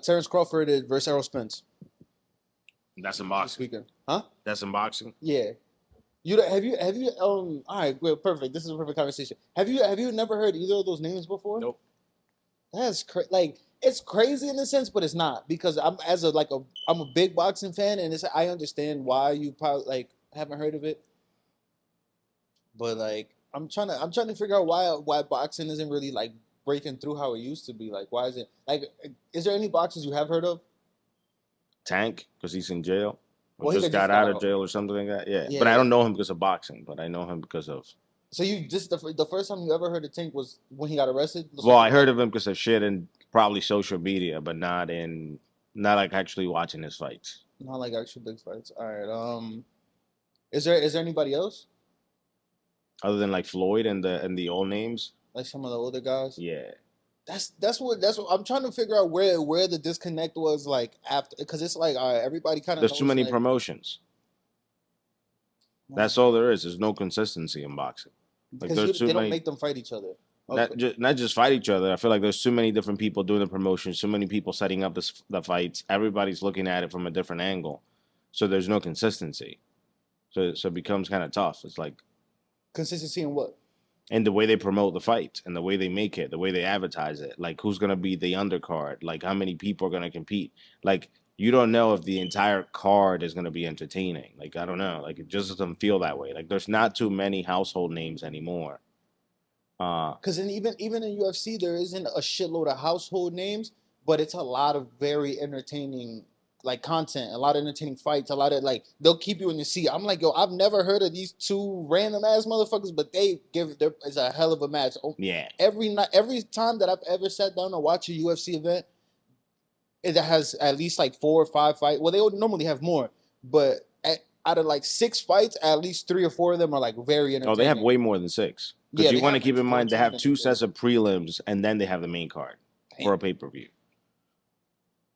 Terrence Crawford versus Errol Spence. That's in This boxing. weekend, huh? That's in boxing. Yeah. Have you all right, well, perfect. This is a perfect conversation. Have you never heard either of those names before? Nope. That's like it's crazy in a sense, but it's not because I'm a big boxing fan, and I understand why you probably like haven't heard of it. But like I'm trying to figure out why boxing isn't really like breaking through how it used to be. Like why is it like is there any boxers you have heard of? Tank, because he's in jail. Or Well, he just got out of jail or something like that. Yeah. But I don't know him because of boxing, but I know him because of. So you just the first time you ever heard of Tank was when he got arrested? Well, I heard of him because of shit in probably social media, but not like actually watching his fights. Not like actual big fights. All right. Is there anybody else other than like Floyd and the old names? Like some of the older guys? Yeah. That's what I'm trying to figure out where the disconnect was like after because it's like all right, everybody kind of there's too many promotions. That's all there is. There's no consistency in boxing. Like they don't make them fight each other. Okay. Not just fight each other. I feel like there's too many different people doing the promotions, too many people setting up the fights. Everybody's looking at it from a different angle, so there's no consistency. So it becomes kind of tough. It's like consistency in what? And the way they promote the fight, and the way they make it, the way they advertise it. Like who's gonna be the undercard? Like how many people are gonna compete? Like you don't know if the entire card is gonna be entertaining. Like I don't know. Like it just doesn't feel that way. Like there's not too many household names anymore. Because even in UFC there isn't a shitload of household names, but it's a lot of very entertaining like content, a lot of entertaining fights, a lot of like they'll keep you in your seat. I'm like, yo, I've never heard of these two random ass motherfuckers, but it's a hell of a match. Yeah. Every time that I've ever sat down to watch a UFC event, it has at least like 4 or 5 fights. Well, they would normally have more, but out of like 6 fights, at least 3 or 4 of them are like very entertaining. Oh, they have way more than 6. Because you want to keep in mind they have 2 sets of prelims and then they have the main card for a pay-per-view.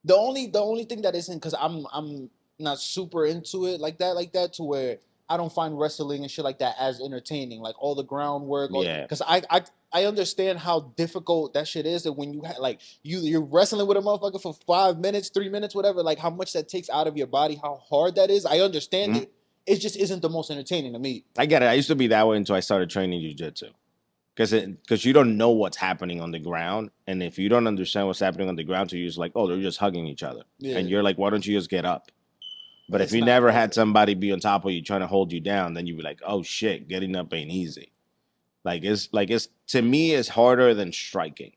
The only thing that isn't because I'm not super into it like that to where I don't find wrestling and shit like that as entertaining. Like all the groundwork. Yeah. Because I understand how difficult that shit is. That when you like you're wrestling with a motherfucker for 5 minutes, 3 minutes, whatever. Like how much that takes out of your body, how hard that is. I understand it. It just isn't the most entertaining to me. I get it. I used to be that way until I started training jiu-jitsu. Because you don't know what's happening on the ground. And if you don't understand what's happening on the ground, so you're just like, oh, they're just hugging each other. Yeah. And you're like, why don't you just get up? But if you never had somebody be on top of you trying to hold you down, then you'd be like, oh, shit, getting up ain't easy. It's to me, it's harder than striking.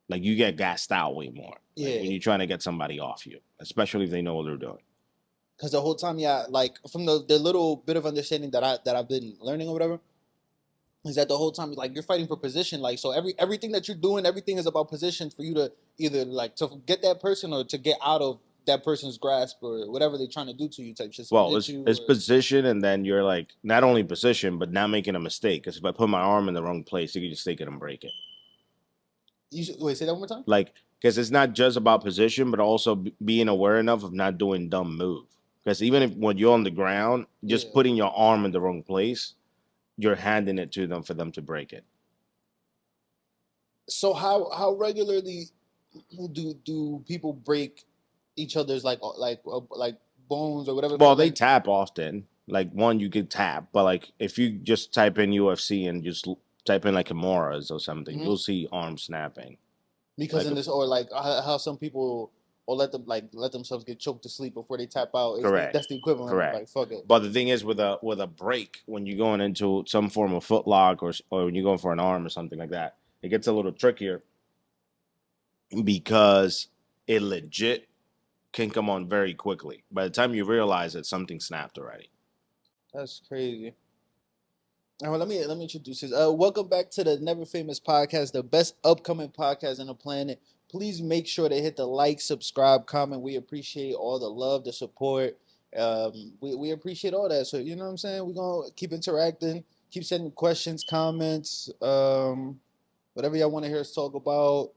Like, you get gassed out way more. Yeah. When you're trying to get somebody off you, especially if they know what they're doing. Because the whole time, like, from the little bit of understanding that I've been learning or whatever, is that the whole time, like, you're fighting for position. Like, so everything that you're doing, everything is about position for you to either, like, to get that person or to get out of that person's grasp or whatever they're trying to do to you type shit. Well, it's position, and then you're, like, not only position, but not making a mistake. Because if I put my arm in the wrong place, you can just take it and break it. Wait, say that one more time? Like, because it's not just about position, but also being aware enough of not doing dumb move. Because even when you're on the ground, just putting your arm in the wrong place, you're handing it to them for them to break it. So how regularly do people break each other's like bones or whatever? Well, they tap often. Like one, you could tap, but like if you just type in UFC and just type in like Kimuras or something, you'll see arms snapping. Because in this, or like how some people or let themselves get choked to sleep before they tap out. Correct. That's the equivalent. Correct. Of like, fuck it. But the thing is, with a break, when you're going into some form of footlock or when you're going for an arm or something like that, it gets a little trickier because it legit can come on very quickly. By the time you realize it, something snapped already. That's crazy. All right, let me introduce this. Welcome back to the Never Famous Podcast, the best upcoming podcast on the planet. Please make sure to hit the like, subscribe, comment. We appreciate all the love, the support. We appreciate all that. So, you know what I'm saying? We're going to keep interacting, keep sending questions, comments, whatever y'all want to hear us talk about,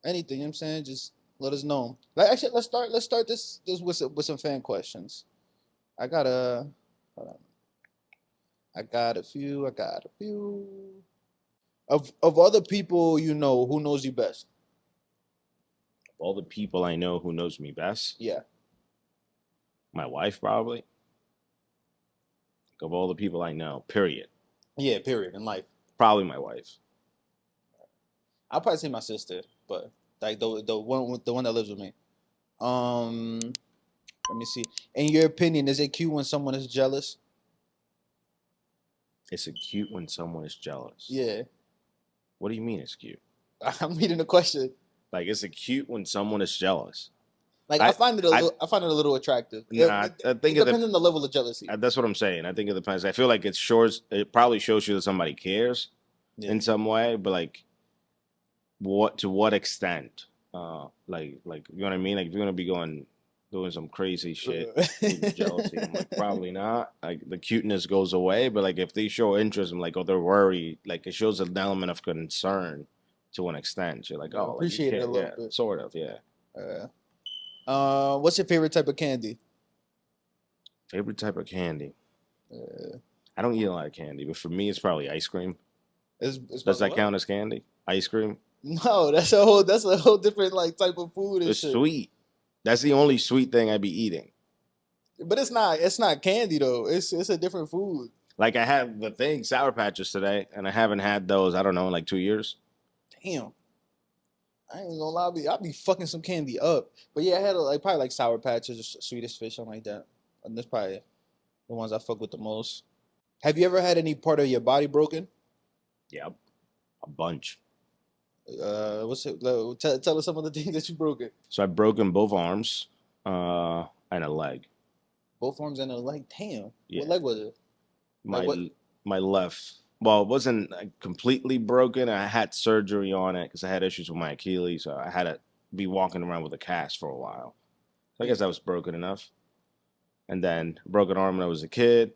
anything, you know what I'm saying? Just let us know. Like, actually, let's start this with some fan questions. I got a few. Of other people you know, who knows you best? All the people I know who knows me best. Yeah. My wife, probably. Of all the people I know, period. Yeah, period, in life. Probably my wife. I'll probably say my sister, but like the one that lives with me. Let me see. In your opinion, is it cute when someone is jealous? It's cute when someone is jealous. Yeah. What do you mean it's cute? I'm reading the question. Like, is it cute when someone is jealous? Like I find it a little attractive. Nah, I think it depends on the level of jealousy. That's what I'm saying. I think it depends. I feel like it probably shows you that somebody cares in some way, but like, to what extent? Like you know what I mean? Like, if you're gonna be doing some crazy shit with jealousy, I'm like, probably not. Like, the cuteness goes away, but like, if they show interest, I'm like, oh, they're worried. Like, it shows an element of concern to an extent. You're like, oh, appreciate it a little bit. Sort of, yeah. What's your favorite type of candy? Favorite type of candy? I don't eat a lot of candy, but for me, it's probably ice cream. Does that count as candy? Ice cream? No, that's a whole different like type of food. It's sweet. That's the only sweet thing I be eating. But it's not candy though. It's a different food. Like, I had the thing Sour Patches today, and I haven't had those, I don't know, in like 2 years. Damn. I ain't gonna lie, I'll be fucking some candy up. But yeah, I had probably like Sour Patches or Swedish Fish, something like that. And that's probably the ones I fuck with the most. Have you ever had any part of your body broken? Yep, a bunch. What's it? Tell us some of the things that you broken. So I've broken both arms, and a leg. Both arms and a leg. Damn. Yeah. What leg was it? My left. Well, it wasn't completely broken. I had surgery on it because I had issues with my Achilles. So I had to be walking around with a cast for a while. So I guess that was broken enough. And then broken arm when I was a kid,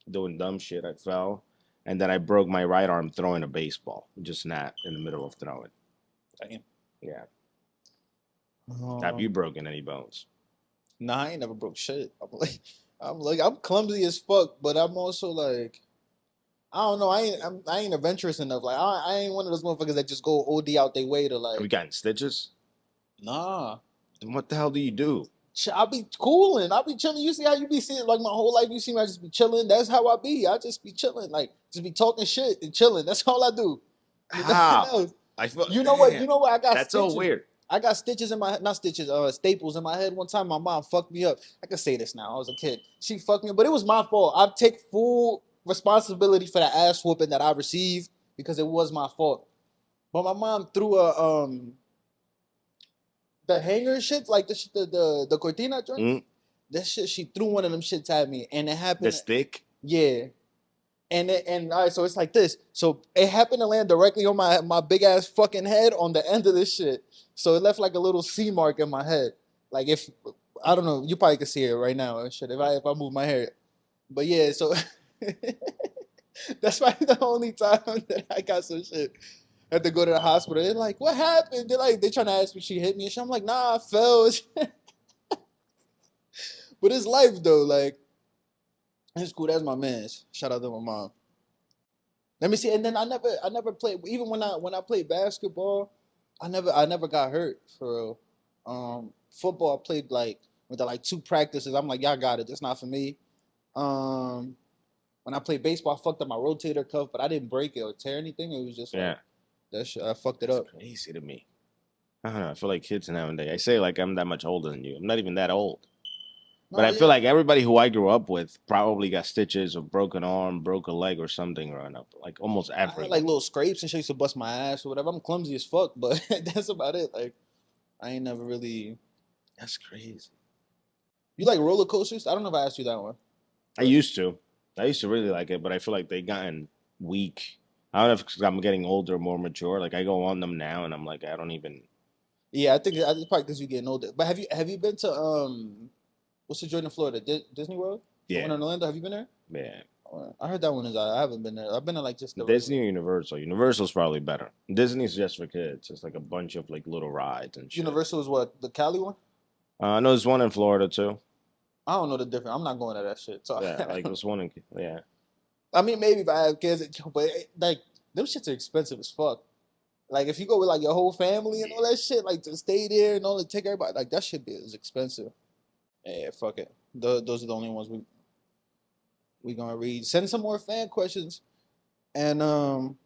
doing dumb shit. I fell. And then I broke my right arm throwing a baseball. Just snapped in the middle of throwing. Damn. Yeah. Have you broken any bones? Nah, I ain't never broke shit. I'm clumsy as fuck, but I'm also like, I don't know. I ain't adventurous enough. Like I ain't one of those motherfuckers that just go OD out their way to like. Have you gotten stitches? Nah. Then what the hell do you do? I'll be cooling. I'll be chilling. You see how you be seeing like my whole life. You see me, I just be chilling. That's how I be. I just be chilling, like just be talking shit and chilling. That's all I do. How? I feel. You know what? You know what? I got. That's stitches. so weird. I got stitches in my not stitches, staples in my head. One time, my mom fucked me up. I can say this now. I was a kid. She fucked me up, but it was my fault. I take full responsibility for the ass whooping that I received because it was my fault. But my mom threw the hanger shit, like the cortina joint. Mm. That shit, she threw one of them shits at me, and it happened. The stick. Yeah. And all right, so it's like this. So it happened to land directly on my big ass fucking head on the end of this shit. So it left like a little C mark in my head. Like if I don't know, you probably can see it right now and shit if I move my hair. But yeah, so that's probably the only time that I got some shit. I had to go to the hospital. They're like, what happened? They trying to ask me she hit me and shit. I'm like, nah, I fell. But it's life though, like it's cool. That's my man's. Shout out to my mom. Let me see. And then I never played. Even when I played basketball, I never got hurt for real. Football I played like went to like 2 practices. I'm like, y'all got it. That's not for me. When I played baseball, I fucked up my rotator cuff, but I didn't break it or tear anything. It was just like that shit. I fucked it up. Crazy to me. I don't know. I feel like kids nowadays. I say like I'm that much older than you. I'm not even that old. But I feel like everybody who I grew up with probably got stitches or broken arm, broke a leg or something growing up. Like almost every. I had like little scrapes and shit used to bust my ass or whatever. I'm clumsy as fuck, but that's about it. Like I ain't never really. That's crazy. You like roller coasters? I don't know if I asked you that one. I used to really like it, but I feel like they gotten weak. I don't know if I'm getting older, more mature. Like I go on them now, and I'm like, I don't even. Yeah, I think it's probably because you're getting older. But have you been to what's the joint in Florida? Disney World? Yeah. The one in Orlando? Have you been there? Yeah. I heard that one is. I haven't been there. I've been to like just Disney or Universal. Universal's probably better. Disney's just for kids. It's like a bunch of like little rides and shit. Universal is what, the Cali one? I know there's one in Florida too. I don't know the difference. I'm not going to that shit. So yeah, like there's one in I mean, maybe if I have kids, but like them shits are expensive as fuck. Like if you go with like your whole family and all that shit, like to stay there and all, to take everybody, like that shit is expensive. Yeah, fuck it. Those are the only ones we gonna read. Send some more fan questions and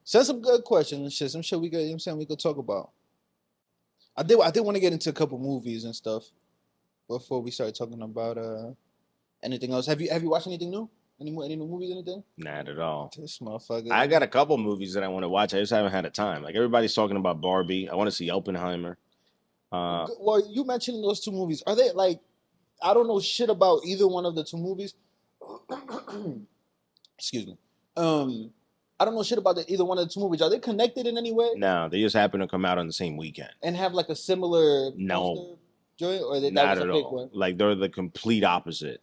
send some good questions and shit. Some shit we could, you know what I'm saying, we could talk about. I did want to get into a couple movies and stuff before we start talking about anything else. Have you watched anything new? Any new movies? Anything? Not at all. This motherfucker. I got a couple movies that I want to watch. I just haven't had a time. Like everybody's talking about Barbie. I want to see Oppenheimer. Well, you mentioned those two movies. Are they like? I don't know shit about either one of the two movies. Excuse me. I don't know shit about either one of the two movies. Are they connected in any way? No, they just happen to come out on the same weekend. And have like a similar no joint, or that not was at a fake all. one? Like they're the complete opposite.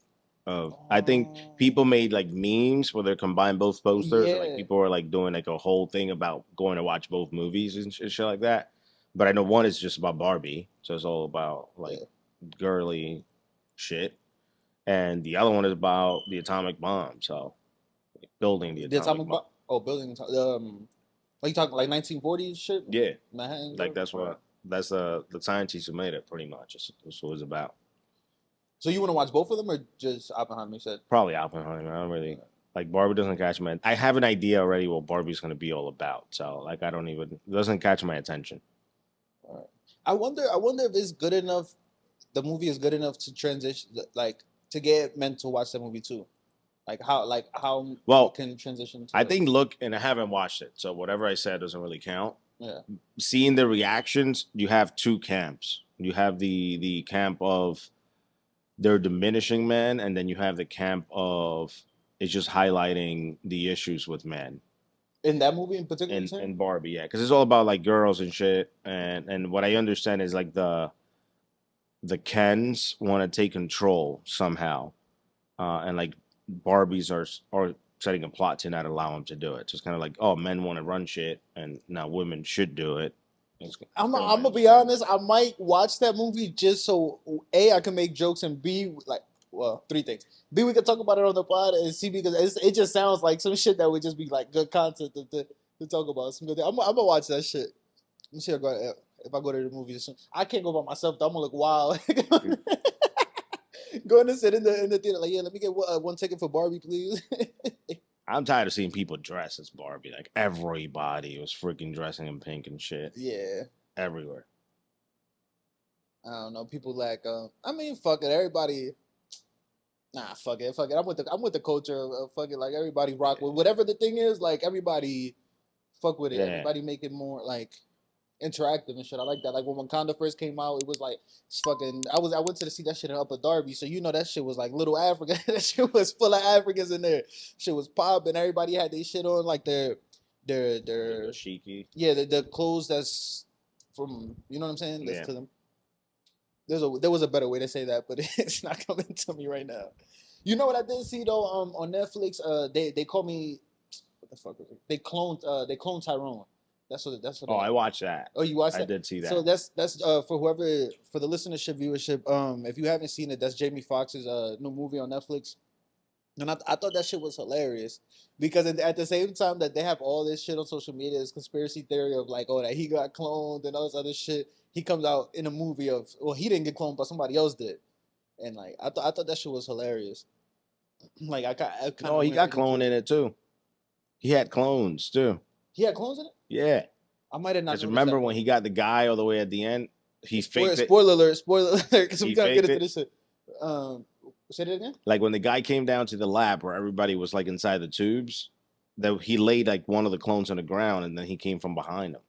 I think people made like memes where they combine both posters. Yeah. And, like people are like doing like a whole thing about going to watch both movies and shit like that. But I know one is just about Barbie, so it's all about like girly shit, and the other one is about the atomic bomb. So like, building the atomic bomb. Oh, building. Are you talking like 1940s shit? Yeah, Manhattan. like that's the scientists who made it. Pretty much, that's what it's about. So you want to watch both of them or just Oppenheimer? You said probably Oppenheimer. I don't really like Barbie. Doesn't catch my. I have an idea already what Barbie's going to be all about. So like I don't even it doesn't catch my attention. All right. I wonder if it's good enough. The movie is good enough to transition, like to get men to watch the movie too. Like how well can transition. I think look, and I haven't watched it, so whatever I said doesn't really count. Yeah. Seeing the reactions, you have two camps. You have the camp of they're diminishing men, and then you have the camp of it's just highlighting the issues with men. In that movie in particular? In Barbie, yeah. Because it's all about like girls and shit. And what I understand is like the Kens want to take control somehow. And like Barbies are setting a plot to not allow them to do it. So it's kind of like, oh, men want to run shit and now women should do it. I'm gonna be honest. I might watch that movie just so A, I can make jokes, and B, like, well, three things. B, we can talk about it on the pod, and C, because it just sounds like some shit that would just be like good content to talk about. I'm gonna watch that shit. Let me see if I go to the movies. I can't go by myself. Though. I'm gonna look wild. Going to sit in the theater like, yeah, let me get one ticket for Barbie, please. I'm tired of seeing people dress as Barbie. Like everybody was freaking dressing in pink and shit. Yeah, everywhere. I don't know. People like, I mean, fuck it. Everybody, nah, fuck it. I'm with the culture of fuck it. Like everybody rock with whatever the thing is. Like everybody, fuck with it. Yeah. Everybody make it more like interactive and shit. I like that. Like when Wakanda first came out, it was like fucking. I went to see that shit in Upper Darby, so you know that shit was like little Africa. That shit was full of Africans in there. Shit was popping. Everybody had their shit on, like their shiki. Yeah, the clothes that's from, you know what I'm saying. That's to them. There was a better way to say that, but it's not coming to me right now. You know what I did see though? On Netflix, they called me. What the fuck was it? They cloned Tyrone. That's what. Oh, I watched that. Oh, you watched that? I did see that. So that's for whoever, for the listenership, viewership. If you haven't seen it, that's Jamie Foxx's new movie on Netflix. And I thought that shit was hilarious because at the same time that they have all this shit on social media, this conspiracy theory of like, oh, that he got cloned and all this other shit. He comes out in a movie of, well, he didn't get cloned, but somebody else did, and like I thought that shit was hilarious. Like I kind of. He got cloned in it too. He had clones too. He had clones in it? Yeah. I might have not. Because remember when he got the guy all the way at the end? He faked it. Spoiler alert, because we gotta get into this shit. Say that again? Like when the guy came down to the lab where everybody was like inside the tubes, that he laid like one of the clones on the ground and then he came from behind him.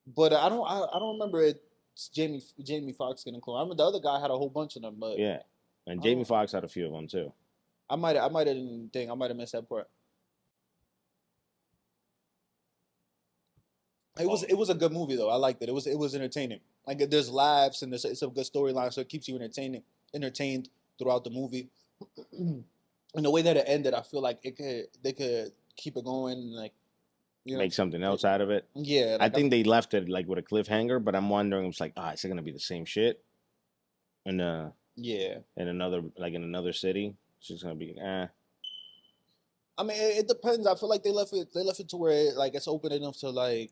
But I don't remember it. Jamie Foxx getting cloned. I remember the other guy had a whole bunch of them, but yeah, and Jamie Foxx had a few of them too. I might have missed that part. It was a good movie though. I liked it. It was entertaining. Like there's laughs and it's a good storyline, so it keeps you entertained throughout the movie. And the way that it ended, I feel like they could keep it going and like, you know, make something else out of it. Yeah, like I think they left it like with a cliffhanger, but I'm wondering, it's like, is it gonna be the same shit? And yeah, in another city, it's just gonna be I mean, it depends. I feel like they left it to where like it's open enough to like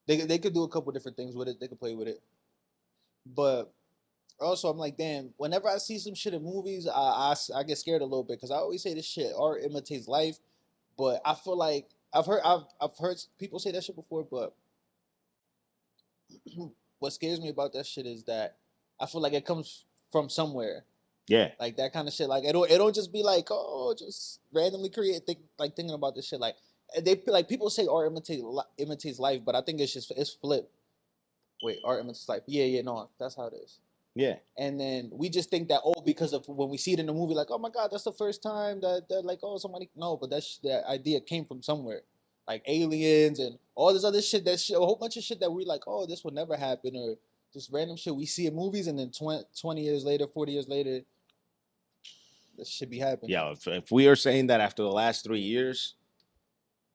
They could do a couple different things with it. They could play with it, but also I'm like, damn. Whenever I see some shit in movies, I get scared a little bit because I always say this shit art imitates life, but I feel like I've heard people say that shit before, but what scares me about that shit is that I feel like it comes from somewhere. Yeah. Like that kind of shit. Like it don't just be like, oh, just randomly thinking about this shit. Like they like people say art imitates life, but I think it's flipped. Wait, art imitates life. Yeah, no, that's how it is. Yeah. And then we just think that, oh, because of when we see it in the movie, like, oh my god, that's the first time that like, oh, somebody, no, but that idea came from somewhere, like aliens and all this other shit. That shit, a whole bunch of shit that we like, oh, this will never happen, or just random shit we see in movies, and then 20 years later, 40 years later, this should be happening. Yeah, if we are saying that after the last 3 years,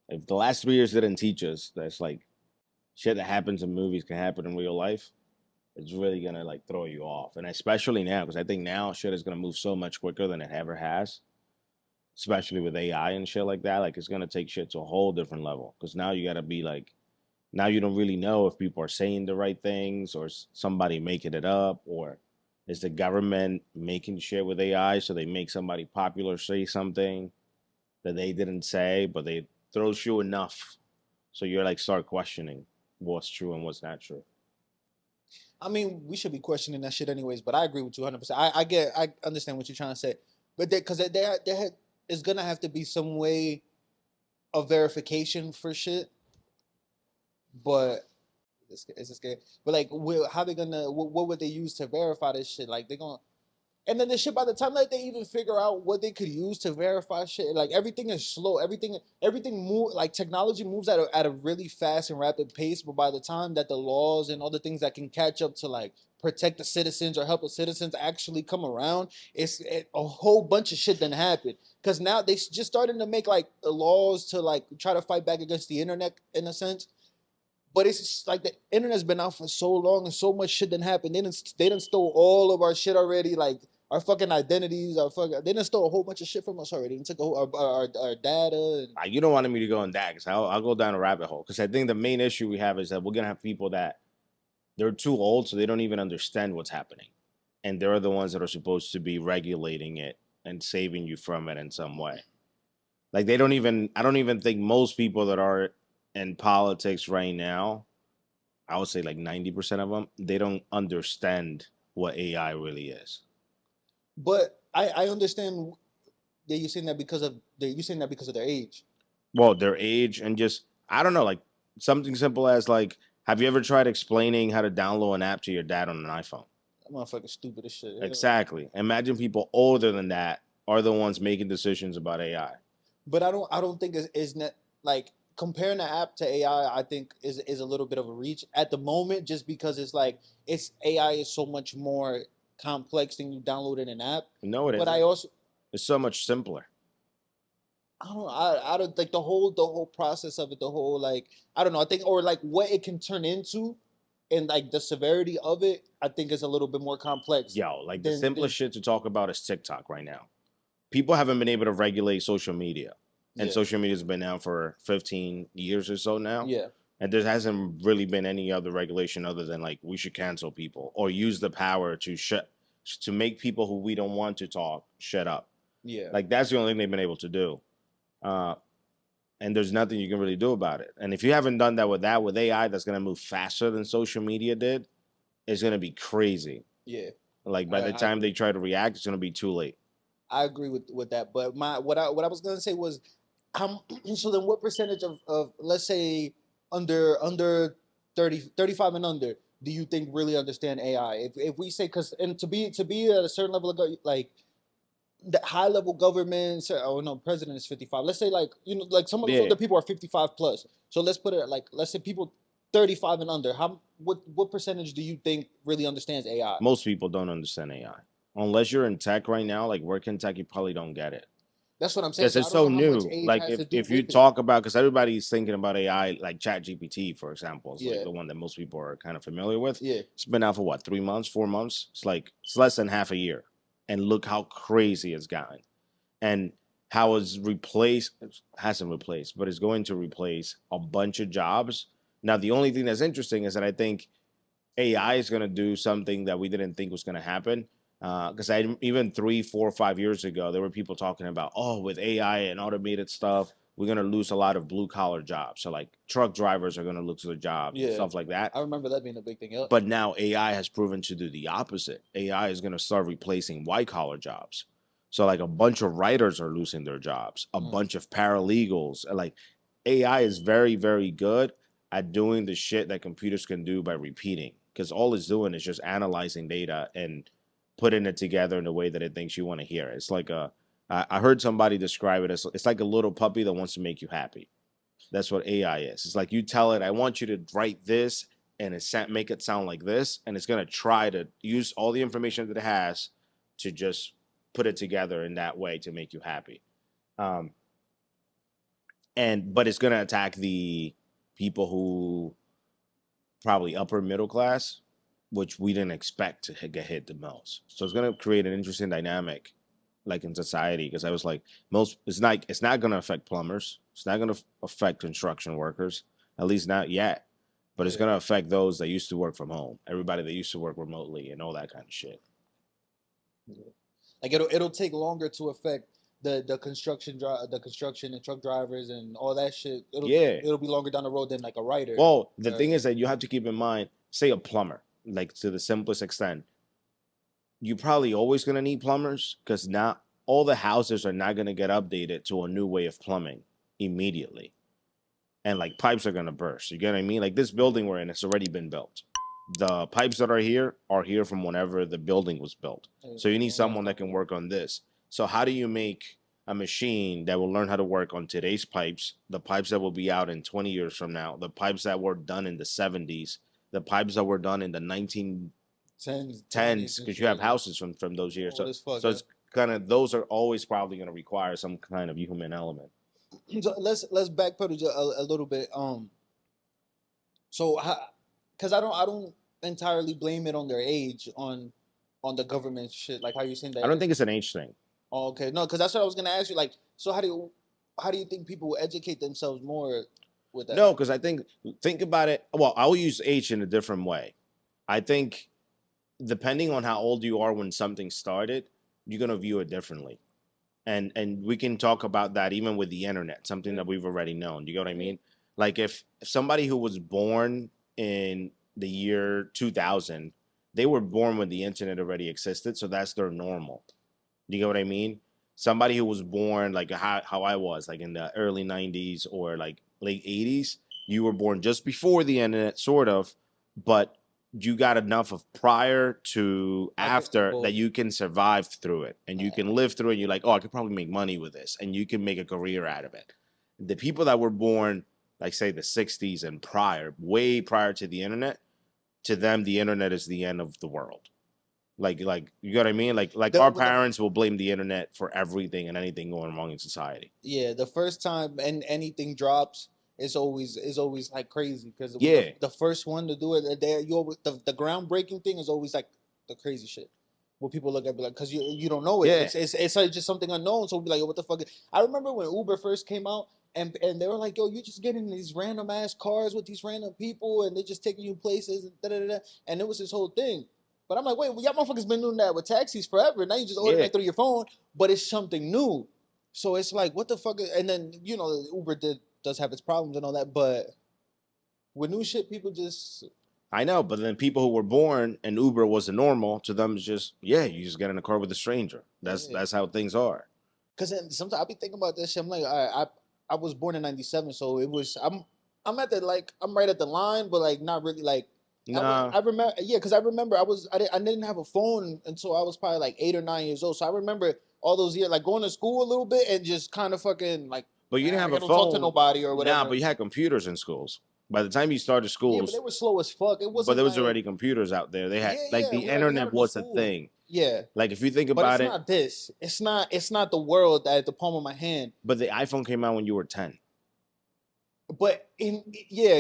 if the last 3 years didn't teach us that's like shit that happens in movies can happen in real life, it's really gonna like throw you off. And especially now, because I think now shit is gonna move so much quicker than it ever has, especially with AI and shit like that. Like it's gonna take shit to a whole different level. Because now you gotta be like, now you don't really know if people are saying the right things or somebody making it up, or is the government making shit with AI so they make somebody popular say something that they didn't say, but they throws you enough so you're like start questioning what's true and what's not true. I mean, we should be questioning that shit anyways, but I agree with you 100%. I understand what you're trying to say, but because there is gonna have to be some way of verification for shit. But it's scary. But like, how they gonna? What would they use to verify this shit? Like they gonna, and then the shit by the time that they even figure out what they could use to verify shit, like everything is slow. Everything move like technology moves at a really fast and rapid pace. But by the time that the laws and all the things that can catch up to like protect the citizens or help the citizens actually come around, a whole bunch of shit done happened. Because now they just starting to make like the laws to like try to fight back against the internet in a sense. But it's just like the internet's been out for so long and so much shit done happened. They done stole all of our shit already. Like our fucking identities, they done stole a whole bunch of shit from us already. They took our data. You don't want me to go on that because I'll go down a rabbit hole. Because I think the main issue we have is that we're gonna have people that they're too old, so they don't even understand what's happening, and they're the ones that are supposed to be regulating it and saving you from it in some way. Like they don't even. I don't even think most people that are in politics right now, I would say like 90% of them, they don't understand what AI really is. But I understand that you're saying that because of their age. Well, their age and just I don't know, like something simple as like, have you ever tried explaining how to download an app to your dad on an iPhone? That motherfucker stupid as shit. Exactly. Imagine people older than that are the ones making decisions about AI. But I don't think it's not like comparing the app to AI. I think is a little bit of a reach at the moment, just because it's like AI is so much more complex than you downloading an app. No, it but isn't. It's so much simpler. I don't think the whole process of it, the whole like I don't know. I think or like what it can turn into, and like the severity of it, I think is a little bit more complex. Yo, like the simplest shit to talk about is TikTok right now. People haven't been able to regulate social media, and social media has been out for 15 years or so now. Yeah. And there hasn't really been any other regulation other than like we should cancel people or use the power to make people who we don't want to talk shut up. Yeah. Like that's the only thing they've been able to do. And there's nothing you can really do about it. And if you haven't done that with AI, that's gonna move faster than social media did. It's gonna be crazy. Yeah. Like by the time they try to react, it's gonna be too late. I agree with that. But what I was gonna say was, so then what percentage of let's say under 35 and under do you think really understand AI? If we say because and to be at a certain level of like the high level government, oh no, president is 55. Let's say like like some of the older people are 55 plus. So let's put it like let's say people 35 and under. What percentage do you think really understands AI? Most people don't understand AI. Unless you're in tech right now, like work in tech, you probably don't get it. That's what I'm saying. Because it's so new. Like if you talk about, because everybody's thinking about AI, like ChatGPT, for example, is like the one that most people are kind of familiar with. Yeah. It's been out for what, 3 months, 4 months? It's less than half a year. And look how crazy it's gotten. And how it's hasn't replaced, but it's going to replace a bunch of jobs Now, the only thing that's interesting is that I think AI is going to do something that we didn't think was going to happen. Because even 3, 4, 5 years ago, there were people talking about, oh, with AI and automated stuff, we're going to lose a lot of blue collar jobs. So like truck drivers are going to lose their jobs and stuff like that. I remember that being a big thing. Yep. But now AI has proven to do the opposite. AI is going to start replacing white collar jobs. So like a bunch of writers are losing their jobs, a bunch of paralegals. Like AI is very, very good at doing the shit that computers can do by repeating. Because all it's doing is just analyzing data and putting it together in the way that it thinks you want to hear. It's like I heard somebody describe it as it's like a little puppy that wants to make you happy. That's what AI is. It's like you tell it, I want you to write this and make it sound like this, and it's gonna try to use all the information that it has to just put it together in that way to make you happy. But it's gonna attack the people who probably upper middle class, which we didn't expect to get hit the most. So it's gonna create an interesting dynamic, like in society, because I was like, it's not gonna affect plumbers, it's not gonna affect construction workers, at least not yet. But it's gonna affect those that used to work from home, everybody that used to work remotely, and all that kind of shit. Like it'll take longer to affect the construction and truck drivers and all that shit. It'll be longer down the road than like a writer. Well, the thing is that you have to keep in mind, say a plumber, like to the simplest extent, you're probably always gonna need plumbers because not all the houses are not gonna get updated to a new way of plumbing immediately. And like pipes are gonna burst. You get what I mean? Like this building we're in, it's already been built. The pipes that are here from whenever the building was built. So you need someone that can work on this. So how do you make a machine that will learn how to work on today's pipes, the pipes that will be out in 20 years from now, the pipes that were done in the 70s, the pipes that were done in the 1910s, because you have houses from those years. So it's kind of, those are always probably going to require some kind of human element. So let's backpedal a little bit. So because I don't entirely blame it on their age, on the government shit, like how you're saying that. I don't think it's an age thing. Oh, okay, no, because that's what I was gonna ask you. Like, so how do you think people will educate themselves more with that? No, because I think about it. Well, I'll use age in a different way. I think depending on how old you are when something started, you're gonna view it differently. And we can talk about that even with the internet, something that we've already known. You get what I mean? Like if somebody who was born in the year 2000, they were born when the internet already existed, so that's their normal. You get what I mean? Somebody who was born like how I was, like in the early 90s or like late 80s, you were born just before the internet, sort of, but you got enough of prior to after that you can survive through it and you can live through it. And you're like, oh, I could probably make money with this, and you can make a career out of it. The people that were born, like say the 60s and prior, way prior to the internet, to them the internet is the end of the world. Like you know what I mean? Like our parents will blame the internet for everything and anything going wrong in society. Yeah, the first time anything drops, it's always like crazy because the first one to do it, the groundbreaking thing is always like the crazy shit. What people look at like because you don't know it. Yeah. It's like just something unknown. So we'll be like, what the fuck? I remember when Uber first came out and they were like, yo, you just getting these random ass cars with these random people and they're just taking you places and da-da-da-da. And it was this whole thing. But I'm like, wait, y'all motherfuckers been doing that with taxis forever. Now you just order it through your phone, but it's something new. So it's like, what the fuck? And then, you know, Uber does have its problems and all that, but with new shit, people just... I know, but then people who were born and Uber was the normal, to them it's just, you just get in a car with a stranger. That's how things are. Because then sometimes I be thinking about this shit. I'm like, I was born in 97, so it was, I'm at the, like, I'm right at the line, but like not really like, nah. I remember, because I remember I didn't have a phone until I was probably like 8 or 9 years old. So I remember all those years, like going to school a little bit and just kind of fucking like. But you didn't have a phone. Talk to nobody or whatever. Nah, but you had computers in schools. By the time you started schools, but they were slow as fuck. It wasn't. But there was already computers out there. They had the internet was a thing. Yeah. Like if you think about it, it's not this. It's not the world at the palm of my hand. But the iPhone came out when you were 10. But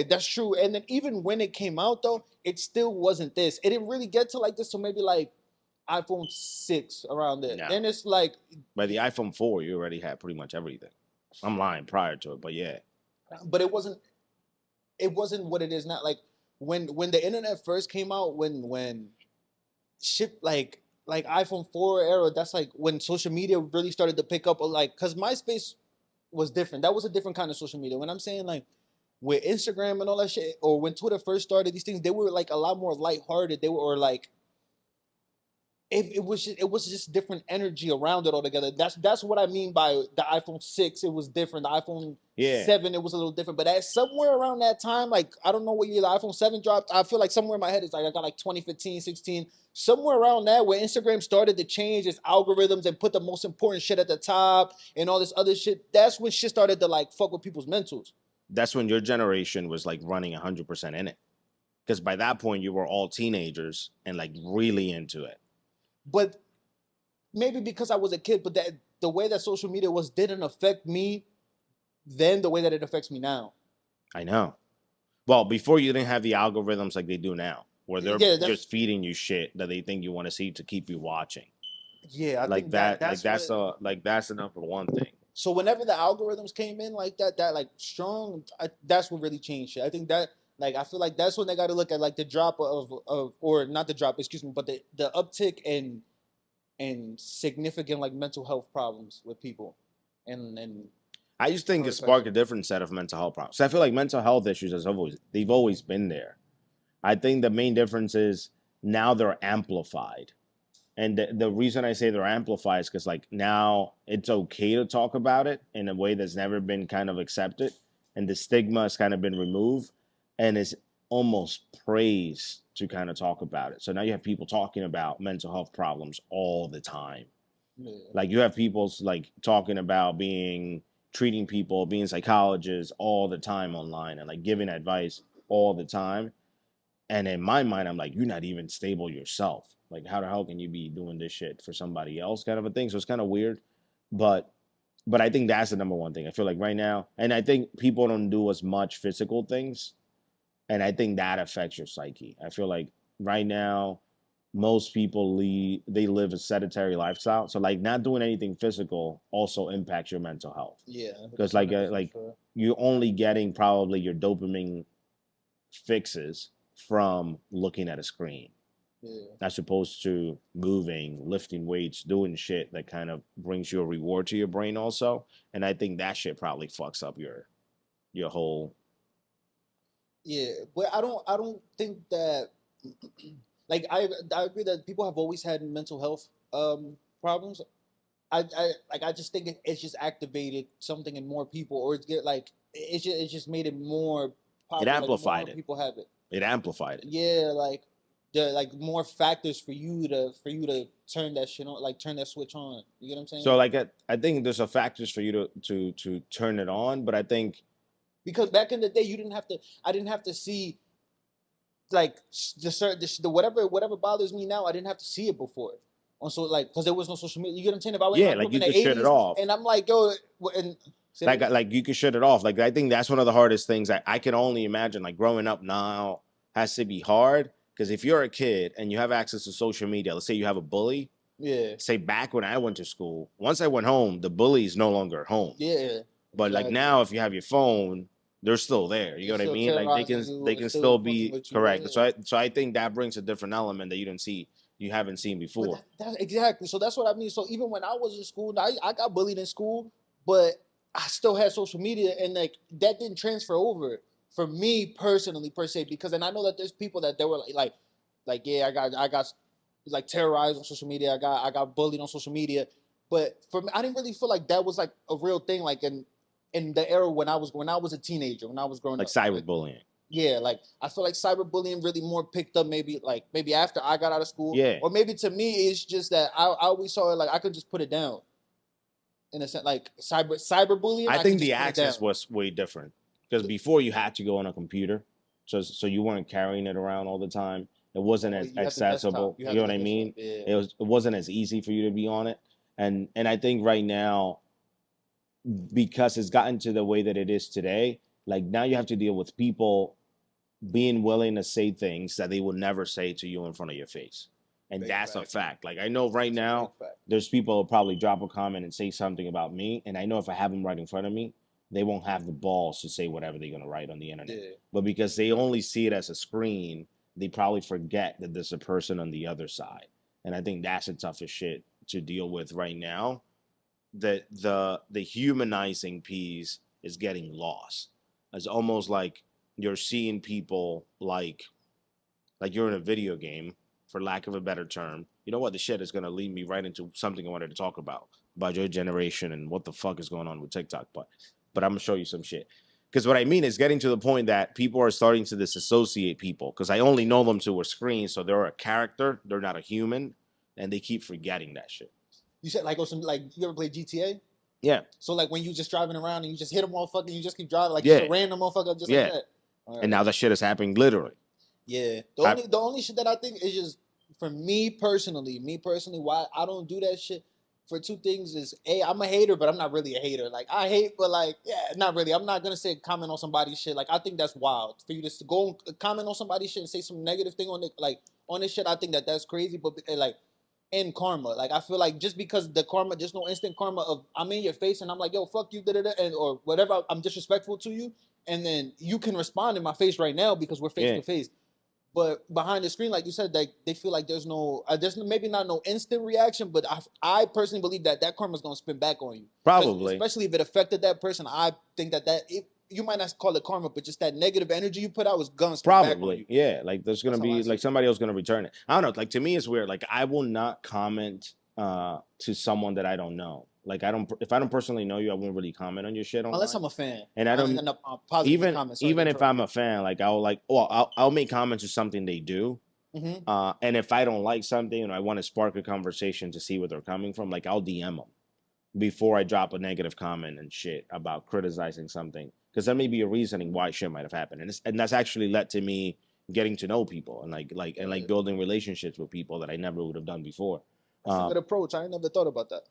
that's true. And then even when it came out though, it still wasn't this. It didn't really get to like this. So maybe like iPhone 6 around there. No. Then it's like by the iPhone 4, you already had pretty much everything. I'm lying prior to it, but yeah. But it wasn't. it wasn't what it is now. Like when the internet first came out, when shit like iPhone 4 era, that's like when social media really started to pick up. Like, cause MySpace was different. That was a different kind of social media. When I'm saying like with Instagram and all that shit, or when Twitter first started, these things they were like a lot more lighthearted. They were or like it was just different energy around it altogether. That's what I mean by the iPhone 6. It was different. The iPhone 7, it was a little different. But at somewhere around that time, like I don't know what year the iPhone 7 dropped. I feel like somewhere in my head it's like I got like 2015, 16, somewhere around that where Instagram started to change its algorithms and put the most important shit at the top and all this other shit. That's when shit started to like fuck with people's mentals. That's when your generation was like running 100% in it. Because by that point you were all teenagers and like really into it. But maybe because I was a kid, but that the way that social media was didn't affect me then the way that it affects me now. I know. Well, before you didn't have the algorithms like they do now, where they're just feeding you shit that they think you want to see to keep you watching. Yeah, I like think that. That's that's the number one thing. So whenever the algorithms came in like that like strong, that's what really changed shit. I think that like I feel like that's when they got to look at like the drop of or not the drop, excuse me, but the uptick in significant like mental health problems with people, and I just think it sparked a different set of mental health problems. So I feel like mental health issues they've always been there. I think the main difference is now they're amplified. And the reason I say they're amplified is because like now it's okay to talk about it in a way that's never been kind of accepted. And the stigma has kind of been removed and it's almost praised to kind of talk about it. So now you have people talking about mental health problems all the time. Yeah. Like you have people like talking about treating people, being psychologists all the time online and like giving advice all the time. And in my mind, I'm like, you're not even stable yourself. Like, how the hell can you be doing this shit for somebody else, kind of a thing? So it's kind of weird, but I think that's the number one thing. I feel like right now, and I think people don't do as much physical things, and I think that affects your psyche. I feel like right now, most people live a sedentary lifestyle, so like not doing anything physical also impacts your mental health. Yeah, because like sure. You're only getting probably your dopamine fixes from looking at a screen. Yeah. As opposed to moving, lifting weights, doing shit that kind of brings you a reward to your brain also. And I think that shit probably fucks up your whole. Yeah, but I don't think that like I agree that people have always had mental health problems. I just think it's just activated something in more people, or it's it just made it more popular. It amplified like, more people have it. It amplified it. Yeah, like the like more factors for you to turn that shit on, like turn that switch on. You get what I'm saying? So like I think there's a factors for you to turn it on, but I think because back in the day I didn't have to see like the whatever bothers me now. I didn't have to see it before. So like because there was no social media. You get what I'm saying? If I went like you could shut it off, and I'm like yo, and like you could shut it off. Like I think that's one of the hardest things. I can only imagine. Like growing up now has to be hard because if you're a kid and you have access to social media, let's say you have a bully. Yeah. Say back when I went to school, once I went home, the bully is no longer at home. Yeah. But like now, if you have your phone, they're still there. You know what I mean? Like they can still be correct. Yeah. So I think that brings a different element that you haven't seen before. Exactly. So that's what I mean. So even when I was in school, I got bullied in school, but I still had social media, and like that didn't transfer over for me personally per se. Because and I know that there's people that they were like yeah, I got like terrorized on social media. I got bullied on social media, but for me, I didn't really feel like that was like a real thing. Like in the era when I was a teenager, when I was growing up, like cyberbullying. Yeah, like I feel like cyberbullying really more picked up maybe after I got out of school. Yeah. Or maybe to me it's just that I always saw it like I could just put it down. In a sense, like cyberbullying. I think the access was way different because before you had to go on a computer, so you weren't carrying it around all the time. It wasn't as accessible. You know what I mean? Yeah. It wasn't as easy for you to be on it, and I think right now, because it's gotten to the way that it is today, like now you have to deal with people being willing to say things that they would never say to you in front of your face. And that's a fact. Like I know right now, there's people who probably drop a comment and say something about me, and I know if I have them right in front of me, they won't have the balls to say whatever they're going to write on the internet. Yeah. But because they only see it as a screen, they probably forget that there's a person on the other side. And I think that's the toughest shit to deal with right now. That the humanizing piece is getting lost. It's almost like you're seeing people like you're in a video game, for lack of a better term. You know what? The shit is going to lead me right into something I wanted to talk about your generation and what the fuck is going on with TikTok. But I'm going to show you some shit. Because what I mean is getting to the point that people are starting to disassociate people. Because I only know them to a screen, so they're a character. They're not a human. And they keep forgetting that shit. You said like you ever play GTA? Yeah. So like when you just driving around and you just hit a motherfucker and you just keep driving like just a random motherfucker just like that. Right. And now that shit is happening literally. Yeah. The only shit that I think is just for me personally, why I don't do that shit for two things is I'm a hater, but I'm not really a hater. Like I hate, but like not really. I'm not gonna say comment on somebody's shit. Like I think that's wild for you to go comment on somebody's shit and say some negative thing on it. Like on this shit, I think that's crazy. But like. And karma, like I feel like just because the karma, just no instant karma of I'm in your face and I'm like, yo, fuck you, and or whatever, I'm disrespectful to you, and then you can respond in my face right now because we're face to face. But behind the screen, like you said, like they feel like there's maybe not no instant reaction, but I personally believe that karma is gonna spin back on you. Probably, especially if it affected that person. I think that you might not call it karma, but just that negative energy you put out was gonna spin back on you. Yeah, like there's gonna be like somebody else gonna return it. I don't know. Like to me, it's weird. Like I will not comment to someone that I don't know. Like if I don't personally know you, I won't really comment on your shit online. Unless I'm a fan. And I don't even if I'm a fan, like I'll make comments to something they do. Mm-hmm. And if I don't like something and I want to spark a conversation to see where they're coming from, like I'll DM them before I drop a negative comment and shit about criticizing something. Because there may be a reasoning why shit might have happened, and that's actually led to me getting to know people and like building relationships with people that I never would have done before. That's a good approach. I never thought about that.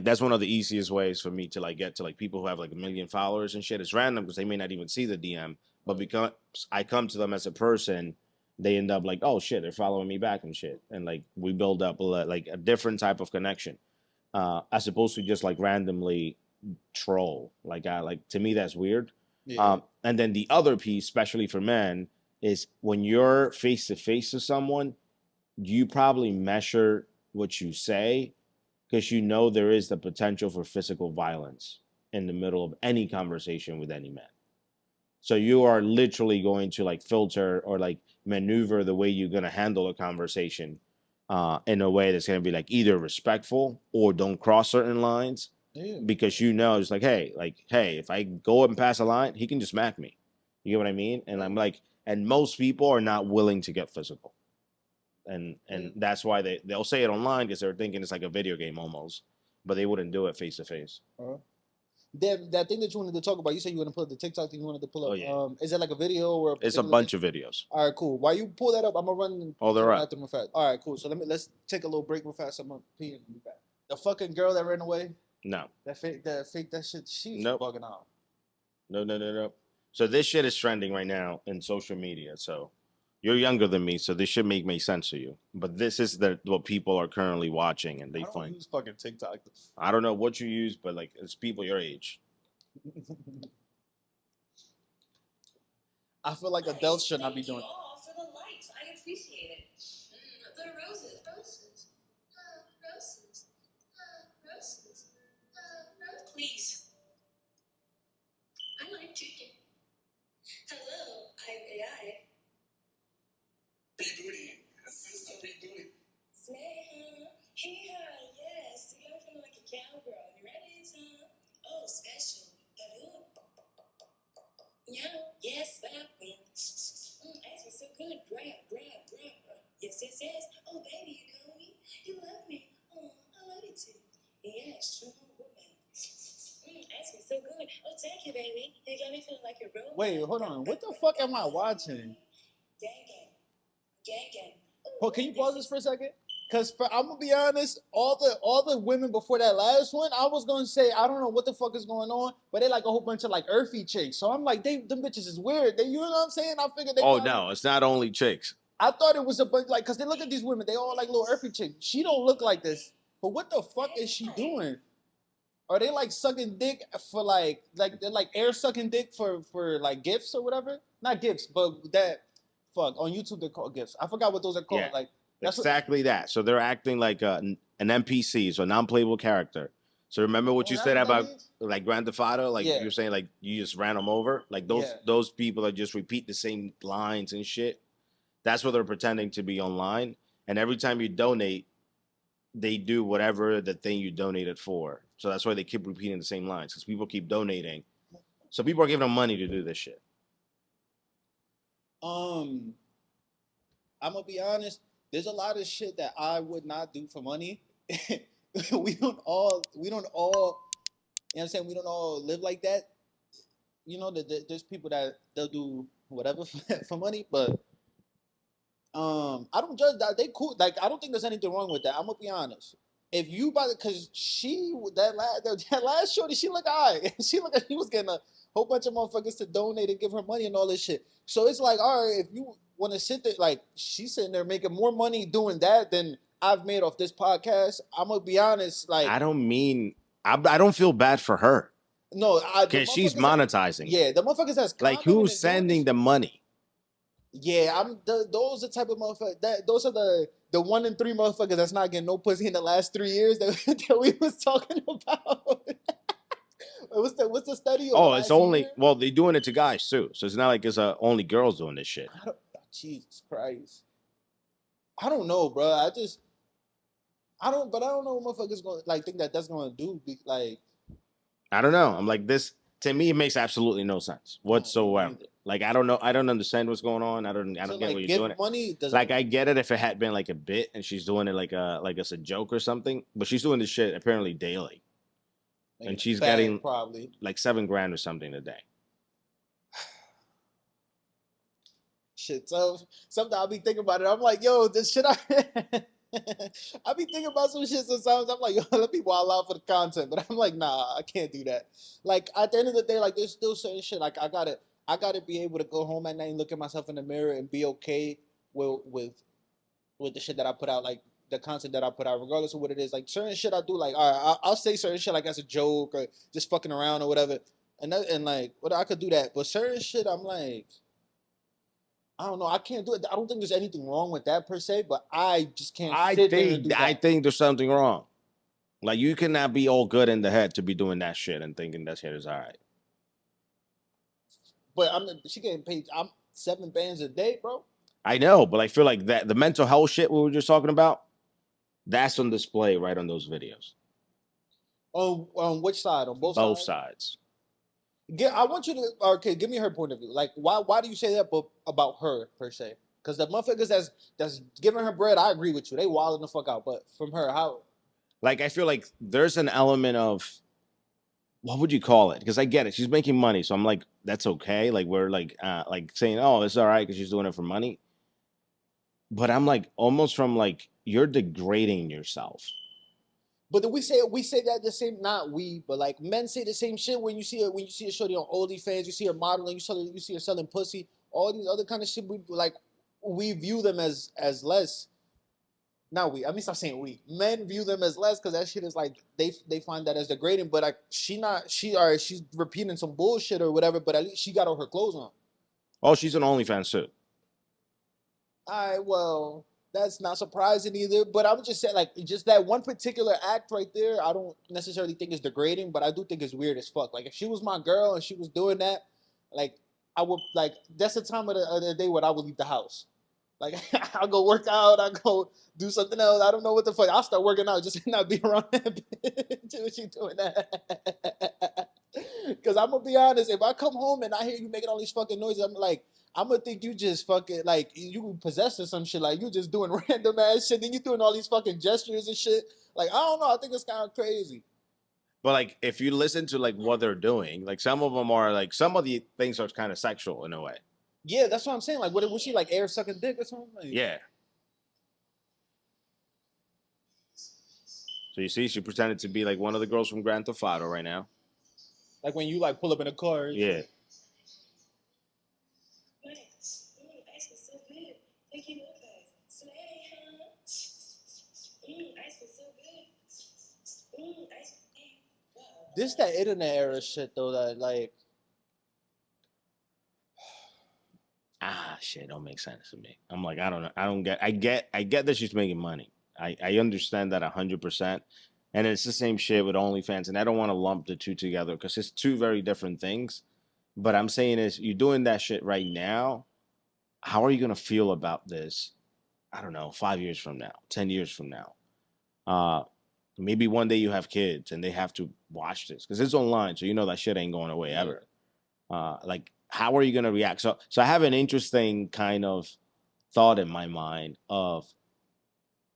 That's one of the easiest ways for me to like get to like people who have like 1 million followers and shit. It's random because they may not even see the DM, but because I come to them as a person, they end up like, oh shit, they're following me back and shit, and like we build up like a different type of connection, as opposed to just like randomly troll. Like to me that's weird. Yeah. And then the other piece, especially for men, is when you're face to face with someone, you probably measure what you say because you know there is the potential for physical violence in the middle of any conversation with any man. So you are literally going to like filter or like maneuver the way you're going to handle a conversation in a way that's going to be like either respectful or don't cross certain lines. Yeah. Because you know it's like, hey, if I go up and pass a line, he can just smack me. You get what I mean? And I'm like, and most people are not willing to get physical. And that's why they'll say it online because they're thinking it's like a video game almost, but they wouldn't do it face to face. That thing that you wanted to talk about, you said you wanted to pull up the TikTok thing you wanted to pull up. Oh, yeah. Is it like a video or it's a bunch of videos. All right, cool. While you pull that up, I'm gonna run. Oh, they're right. All right, cool. So let's take a little break real fast. I'm gonna pee and be back. The fucking girl that ran away. No. That shit. She's bugging out. No. So this shit is trending right now in social media. So you're younger than me, so this should make sense to you. But this is what people are currently watching, and they find. Use fucking TikTok. I don't know what you use, but like it's people your age. I feel like adults should not be doing. Thank you all for the likes. I appreciate it. The roses. Please. I like chicken. Hello, I'm AI. Big booty. Sister big booty. Sneha. Hey, yes. You gotta feel like a cowgirl. You ready, Tom? Oh, special. Yeah, yes, that one. Ice was so good. Grab. Yes. Oh, baby, you call me? You love me. Oh, I love you too. Yeah, strong woman. Ice was so good. Oh, thank you, baby. You got me feeling like a robot. Wait, hold on. What the fuck am I watching? Gang. Oh, can you pause this for a second? Because I'm gonna be honest, all the women before that last one, I was gonna say I don't know what the fuck is going on, but they like a whole bunch of like earthy chicks. So I'm like, them bitches is weird. You know what I'm saying? I figured they. Oh no, it's not only chicks. I thought it was a bunch like because they look at these women, they all like little earthy chicks. She don't look like this, but what the fuck is she doing? Are they like sucking dick for like they're like air sucking dick for like gifts or whatever? Not gifts, but that fuck on YouTube they're called gifts. I forgot what those are called. Yeah. Like that's exactly that. So they're acting like an NPC, so a non-playable character. So remember what you that's said what that about means? like Grand Theft Auto, like Yeah. you're saying like you just ran them over, like Yeah. those people that just repeat the same lines and shit. That's what they're pretending to be online, and every time you donate, they do whatever the thing you donated for. So that's why they keep repeating the same lines because people keep donating. So people are giving them money to do this shit. I'm gonna be honest. There's a lot of shit that I would not do for money. we don't all. You know what I'm saying? We don't all live like that. You know, there's people that they'll do whatever for money, but I don't judge that. They cool. Like I don't think there's anything wrong with that. I'm gonna be honest. If you buy it, cause that last shorty, she look alright. She look like she was getting a whole bunch of motherfuckers to donate and give her money and all this shit. So it's like, all right, if you want to sit there, like she's sitting there making more money doing that than I've made off this podcast. I'm gonna be honest, like I don't feel bad for her no, because she's monetizing. Yeah, the motherfuckers that's like who's sending the money? Yeah, those are the type of motherfuckers those are the 1 in 3 motherfuckers that's not getting no pussy in the last 3 years that we was talking about. what's the study? Oh, it's only they're doing it to guys too, so it's not like it's only girls doing this shit. Jesus Christ, I don't know, bro. I don't know what motherfuckers gonna like think that's gonna do. Like, I don't know. I'm like this. To me, it makes absolutely no sense whatsoever. Like I don't know. I don't understand what's going on. I don't get what you're doing. Money like I get it if it had been like a bit and she's doing it like it's a joke or something, but she's doing this shit apparently daily, and she's getting probably like $7,000 or something a day. Shit. So sometimes I'll be thinking about it. I'm like, yo, this shit. I be thinking about some shit sometimes. I'm like, yo, let me wild out for the content, but I'm like, nah, I can't do that. Like at the end of the day, like there's still certain shit. Like I gotta be able to go home at night and look at myself in the mirror and be okay with the shit that I put out, like the content that I put out, regardless of what it is. Like certain shit I do, like all right, I'll say certain shit like as a joke or just fucking around or whatever, and like what I could do that. But certain shit, I'm like, I don't know, I can't do it. I don't think there's anything wrong with that per se, but I just can't. I think there's something wrong. Like you cannot be all good in the head to be doing that shit and thinking that shit is all right. But she getting paid. I'm $7 a day, bro. I know, but I feel like that the mental health shit we were just talking about, that's on display right on those videos. On which side? On both sides. I want you to give me her point of view. Like, why do you say that about her per se? Because the motherfuckers that's giving her bread, I agree with you. They wilding the fuck out. But from her, how? Like, I feel like there's an element of, what would you call it? Because I get it. She's making money. So I'm like, that's okay. Like, we're like saying, oh, it's all right because she's doing it for money. But I'm like, almost from like, you're degrading yourself. But we say that the same, not we, but like men say the same shit when you see a shorty on OnlyFans, you see her modeling, you see her selling pussy, all these other kind of shit. We view them as less. Not we. I mean, stop saying we. Men view them as less because that shit is like they find that as degrading. But like she's repeating some bullshit or whatever. But at least she got all her clothes on. Oh, she's an OnlyFans too. All right, well, that's not surprising either. But I would just say, like, just that one particular act right there, I don't necessarily think is degrading, but I do think it's weird as fuck. Like, if she was my girl and she was doing that, like, I would, like, that's the time of the day when I would leave the house. Like, I'll go work out, I'll go do something else. I don't know what the fuck. I'll start working out just to not be around that bitch when she doing that. Because I'm going to be honest, if I come home and I hear you making all these fucking noises, I'm like, I'm gonna think you just fucking like you possessed or some shit. Like you just doing random ass shit. Then you doing all these fucking gestures and shit. Like I don't know. I think it's kind of crazy. But like if you listen to like what they're doing, like some of them are like some of the things are kind of sexual in a way. Yeah, that's what I'm saying. Like what was she like air sucking dick or something? Like, yeah. So you see, she pretended to be like one of the girls from Grand Theft Auto right now. Like when you like pull up in a car. Yeah. Ice was so good. Thank you, Slay, huh? Ice was so good. Ice, wow. This that internet era shit though that like. Shit don't make sense to me. I'm like, I don't know. I get that she's making money. I understand that 100%. And it's the same shit with OnlyFans. And I don't want to lump the two together because it's two very different things. But I'm saying is you're doing that shit right now. How are you gonna feel about this? I don't know, 5 years from now, 10 years from now. Maybe one day you have kids and they have to watch this because it's online, so you know that shit ain't going away ever. Like, how are you gonna react? So I have an interesting kind of thought in my mind of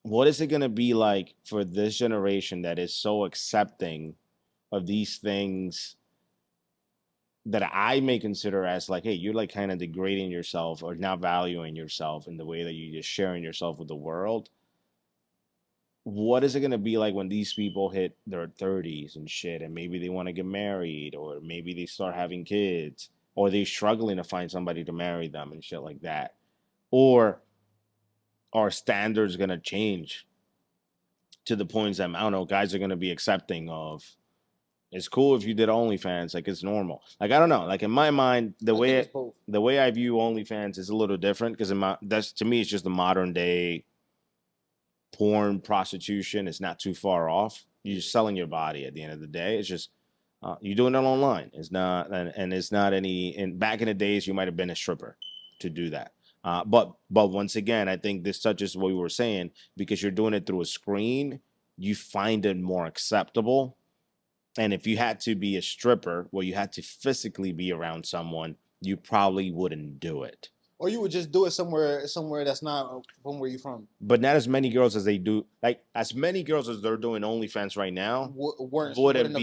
what is it gonna be like for this generation that is so accepting of these things that I may consider as like, hey, you're like kind of degrading yourself or not valuing yourself in the way that you're just sharing yourself with the world. What is it going to be like when these people hit their 30s and shit, and maybe they want to get married, or maybe they start having kids, or they're struggling to find somebody to marry them and shit like that? Or are standards going to change to the points that, I don't know, guys are going to be accepting of, it's cool if you did OnlyFans, like it's normal. Like, I don't know. Like, in my mind, the way I view OnlyFans is a little different because that's, to me, it's just the modern day porn, prostitution. Is not too far off. You're just selling your body at the end of the day. It's just you're doing it online. It's not, and it's not any. And back in the days, you might have been a stripper to do that. But once again, I think this touches what we were saying, because you're doing it through a screen. You find it more acceptable. And if you had to be a stripper, well, you had to physically be around someone, you probably wouldn't do it. Or you would just do it somewhere that's not from where you're from. But not as many girls as they do. Like, as many girls as they're doing OnlyFans right now wouldn't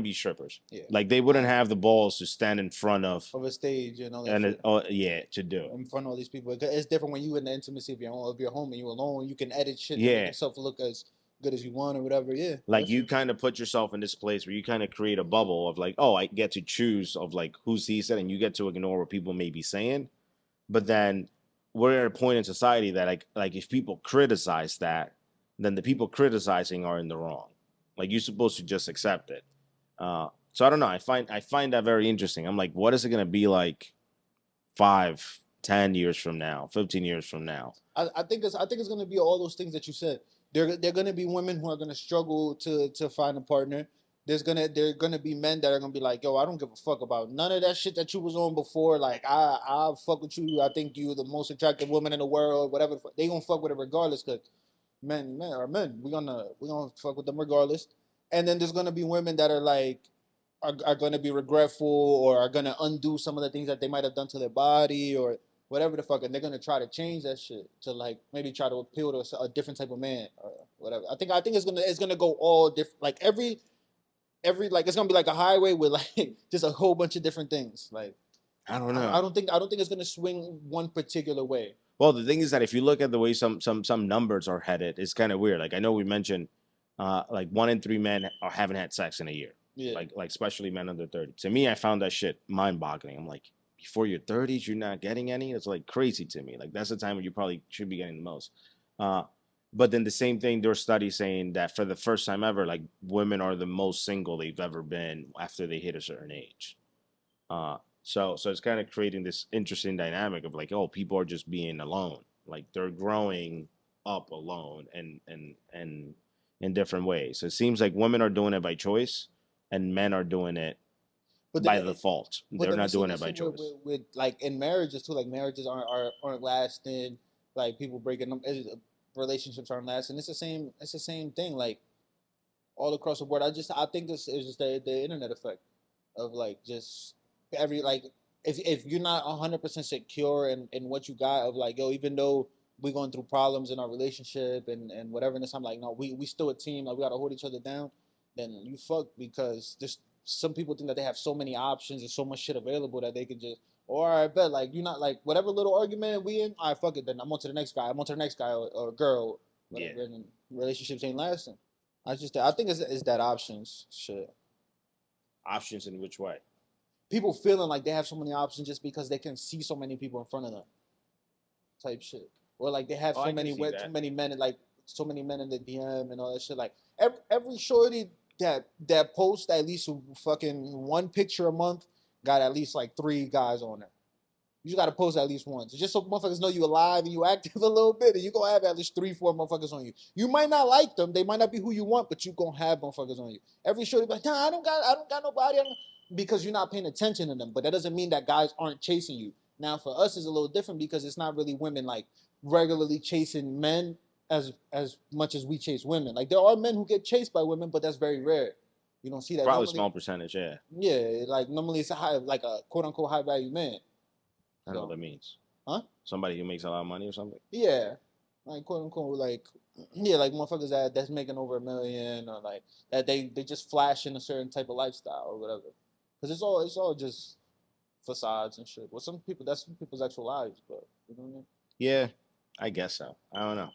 be strippers. Yeah. Like, they wouldn't have the balls to stand in front of a stage and all that. To do in front of all these people. It's different when you in the intimacy of your home and you alone. You can edit shit to make yourself look as good as you want or whatever. Yeah. Like, you kind of put yourself in this place where you kind of create a bubble of like, oh, I get to choose of like who sees it, and you get to ignore what people may be saying. But then we're at a point in society that like if people criticize that, then the people criticizing are in the wrong. Like, you're supposed to just accept it. So I don't know. I find that very interesting. I'm like, what is it going to be like 5, 10 years from now, 15 years from now? I think it's going to be all those things that you said. They're going to be women who are going to struggle to find a partner. They're gonna be men that are gonna be like, yo, I don't give a fuck about none of that shit that you was on before. Like, I fuck with you. I think you the most attractive woman in the world. Whatever. They gonna fuck with it regardless. Cause men are men. We gonna fuck with them regardless. And then there's gonna be women that are like are gonna be regretful or are gonna undo some of the things that they might have done to their body or whatever the fuck, and they're gonna try to change that shit to like maybe try to appeal to a different type of man or whatever. I think it's gonna go all different. Like every like it's gonna be like a highway with like just a whole bunch of different things. Like, I don't know. I don't think it's gonna swing one particular way. Well, the thing is that if you look at the way some numbers are headed, it's kind of weird. Like, I know we mentioned like 1 in 3 men haven't had sex in a year. Yeah. Like especially men under 30. To me, I found that shit mind-boggling. I'm like, before your 30s, you're not getting any? It's like crazy to me. Like, that's the time when you probably should be getting the most. But then the same thing, there are studies saying that for the first time ever, like, women are the most single they've ever been after they hit a certain age. So it's kind of creating this interesting dynamic of like, oh, people are just being alone. Like, they're growing up alone and in different ways. So it seems like women are doing it by choice and men are doing it by default. They're not doing it by choice. With like in marriages too, like marriages aren't lasting. Like, people breaking them. Relationships aren't lasting. It's the same thing, like all across the board. I think this is just the internet effect of like just every like if you're not 100% secure in what you got of like, yo, even though we're going through problems in our relationship and whatever, and I'm like, no, we still a team, like we gotta hold each other down, then you fuck, because just some people think that they have so many options and so much shit available that they can just, or I bet like you're not like whatever little argument we in, all right, fuck it, then I'm on to the next guy, or girl, whatever, and relationships ain't lasting. I think it's that options shit. Options in which way? People feeling like they have so many options just because they can see so many people in front of them, type shit, or like they have too many men, like so many men in the DM and all that shit. Like every shorty that post at least fucking one picture a month got at least like 3 guys on it. You just gotta post at least once, just so motherfuckers know you alive and you active a little bit, and you gonna have at least 3, 4 motherfuckers on you. You might not like them, they might not be who you want, but you gonna have motherfuckers on you. Every shorty be like, nah, I don't got nobody, because you're not paying attention to them. But that doesn't mean that guys aren't chasing you. Now for us, it's a little different because it's not really women like regularly chasing men as much as we chase women. Like there are men who get chased by women, but that's very rare. You don't see that. Probably normally, small percentage, yeah. Yeah, like normally it's like a quote unquote high value man. I know what that means. Huh? Somebody who makes a lot of money or something? Yeah. Like quote unquote like like motherfuckers that's making over $1 million, or like that they just flash in a certain type of lifestyle or whatever. Because it's all just facades and shit. Well, that's some people's actual lives, but you know what I mean? Yeah, I guess so. I don't know.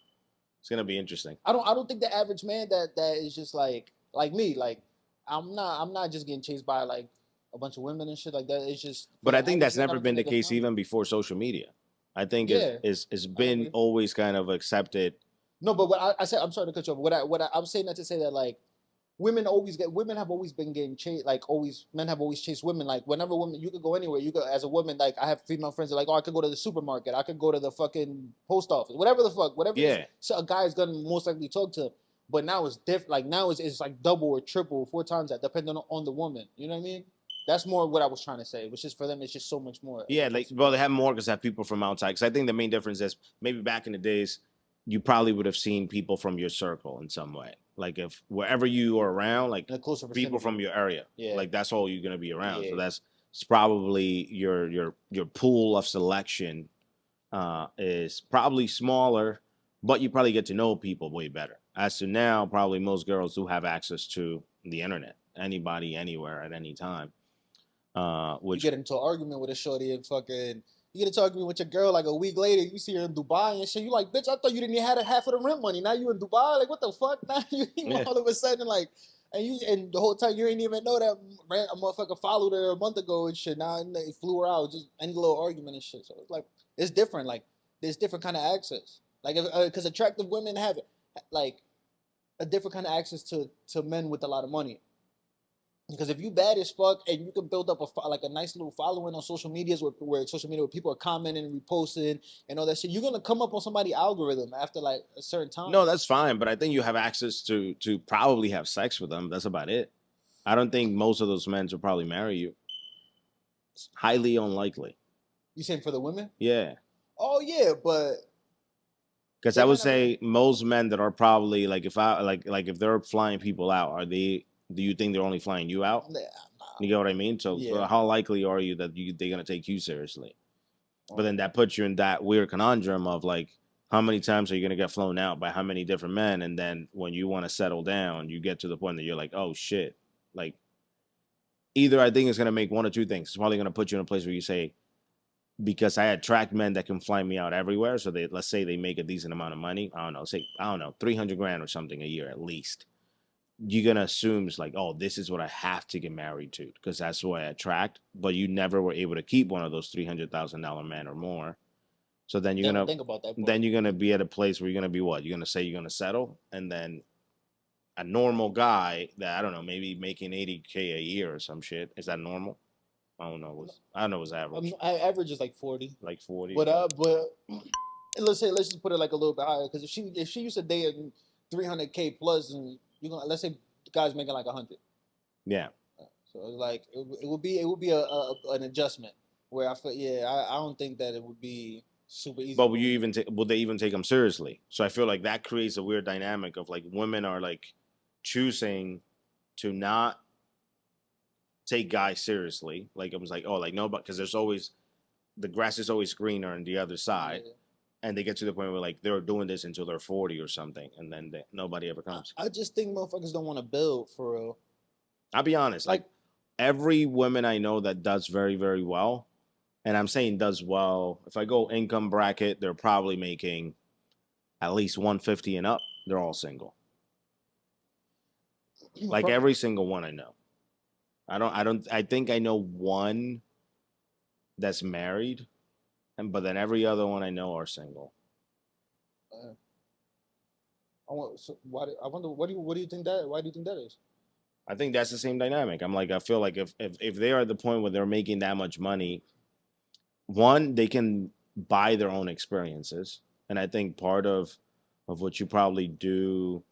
It's gonna be interesting. I don't think the average man that is just like me, like I'm not just getting chased by like a bunch of women and shit like that. It's just. But I think that's never been the case even before social media. I think it's been always kind of accepted. No, but what I said, I'm sorry to cut you off. I'm saying that to say that like women have always been getting chased. Like men have always chased women. Like whenever women, you could go anywhere. You could, as a woman, like I have female friends that are like, oh, I could go to the supermarket. I could go to the fucking post office. Whatever the fuck, whatever. Yeah. So a guy is gonna most likely talk to him. But now it's different. Like now it's like double or triple, 4 times that, depending on the woman. You know what I mean? That's more what I was trying to say. Which is for them, it's just so much more. Yeah, like well, they have more because they have people from outside. Because I think the main difference is maybe back in the days, you probably would have seen people from your circle in some way. Like if wherever you are around, like people from your area, like that's all you're gonna be around. So it's probably your pool of selection is probably smaller, but you probably get to know people way better. As to now, probably most girls do have access to the internet, anybody, anywhere, at any time. Which you get into an argument with a shorty and fucking. You get into an argument with your girl like a week later, you see her in Dubai and shit. You like, bitch, I thought you didn't even have half of the rent money. Now you in Dubai, like what the fuck? Now you all of a sudden like, and the whole time you ain't even know that a motherfucker followed her a month ago and shit. Now they flew her out, just any little argument and shit. So it's like it's different. Like there's different kind of access. Like because attractive women have like a different kind of access to men with a lot of money. Because if you bad as fuck and you can build up a nice little following on social medias where people are commenting and reposting and all that shit, you're gonna come up on somebody's algorithm after like a certain time. No, that's fine, but I think you have access to probably have sex with them. That's about it. I don't think most of those men will probably marry you. It's highly unlikely. You saying for the women? Yeah. Oh yeah, but because I would say most men that are probably like if they're flying people out, are they? Do you think they're only flying you out? Nah. You get what I mean? So how likely are you that they're gonna take you seriously? But then that puts you in that weird conundrum of like, how many times are you gonna get flown out by how many different men? And then when you want to settle down, you get to the point that you're like, oh shit. Like, either I think it's gonna make one or two things. It's probably gonna put you in a place where you say, because I attract men that can fly me out everywhere. So let's say they make a decent amount of money. I don't know, 300 grand or something a year at least. You're going to assume it's like, oh, this is what I have to get married to because that's who I attract. But you never were able to keep one of those $300,000 men or more. So then you're going to think about that. Then you're going to be at a place where you're going to be what? You're going to say you're going to settle. And then a normal guy that, I don't know, maybe making $80K a year or some shit. Is that normal? I don't know. I don't know what's average. Average is like 40. Like 40. But let's just put it like a little bit higher because if she used to date 300K plus and let's say the guy's making like 100. Yeah. So it's like it would be an adjustment where I feel I don't think that it would be super easy. But would they even take them seriously? So I feel like that creates a weird dynamic of like women are like choosing to not take guys seriously. Like it was like, oh, like no, but because there's always the grass is always greener on the other side. Yeah. And they get to the point where like they're doing this until they're 40 or something, and then nobody ever comes. I just think motherfuckers don't want to build for real. I'll be honest, like every woman I know that does very, very well, and I'm saying does well. If I go income bracket, they're probably making at least 150 and up. They're all single. Like every single one I know. I think I know one that's married. But then every other one I know are single. I wonder what do you think that? Why do you think that is? I think that's the same dynamic. I'm like, I feel like if they are at the point where they're making that much money, one, they can buy their own experiences. And I think part of what you probably do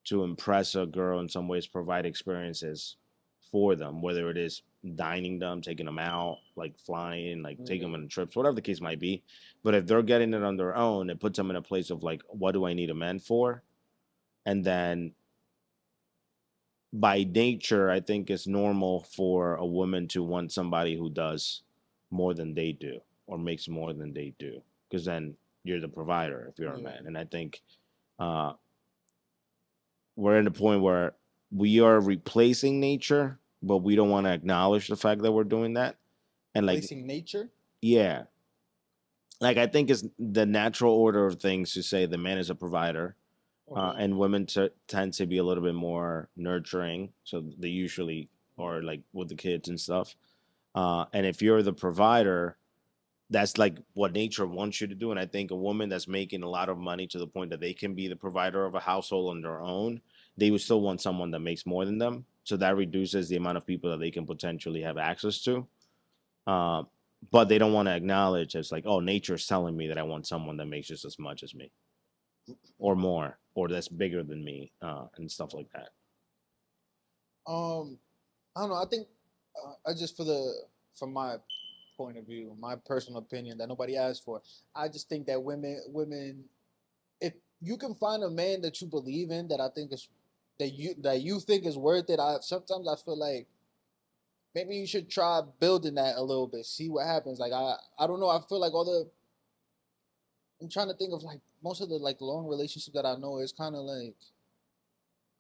to impress a girl in some ways, provide experiences for them, whether it is dining them, taking them out, like flying, like taking them on trips, whatever the case might be. But if they're getting it on their own, it puts them in a place of like, what do I need a man for? And then by nature, I think it's normal for a woman to want somebody who does more than they do or makes more than they do, because then you're the provider if you're a man. And I think uh, we're at a point where we are replacing nature, but we don't want to acknowledge the fact that we're doing that. And like, Replacing nature? yeah, like I think it's the natural order of things to say the man is a provider, and women tend to be a little bit more nurturing. So they usually are like with the kids and stuff. And if you're the provider, that's like what nature wants you to do. And I think a woman that's making a lot of money to the point that they can be the provider of a household on their own, they would still want someone that makes more than them. So that reduces the amount of people that they can potentially have access to. But they don't want to acknowledge it's like, oh, nature's telling me that I want someone that makes just as much as me or more, or that's bigger than me, and stuff like that. I don't know. I think I just from my point of view, my personal opinion that nobody asked for. I just think that women, if you can find a man that you believe in, that I think is that you think is worth it. Sometimes I feel like maybe you should try building that a little bit, see what happens. Like I don't know. I feel like I'm trying to think of like most of the like long relationships that I know is kind of like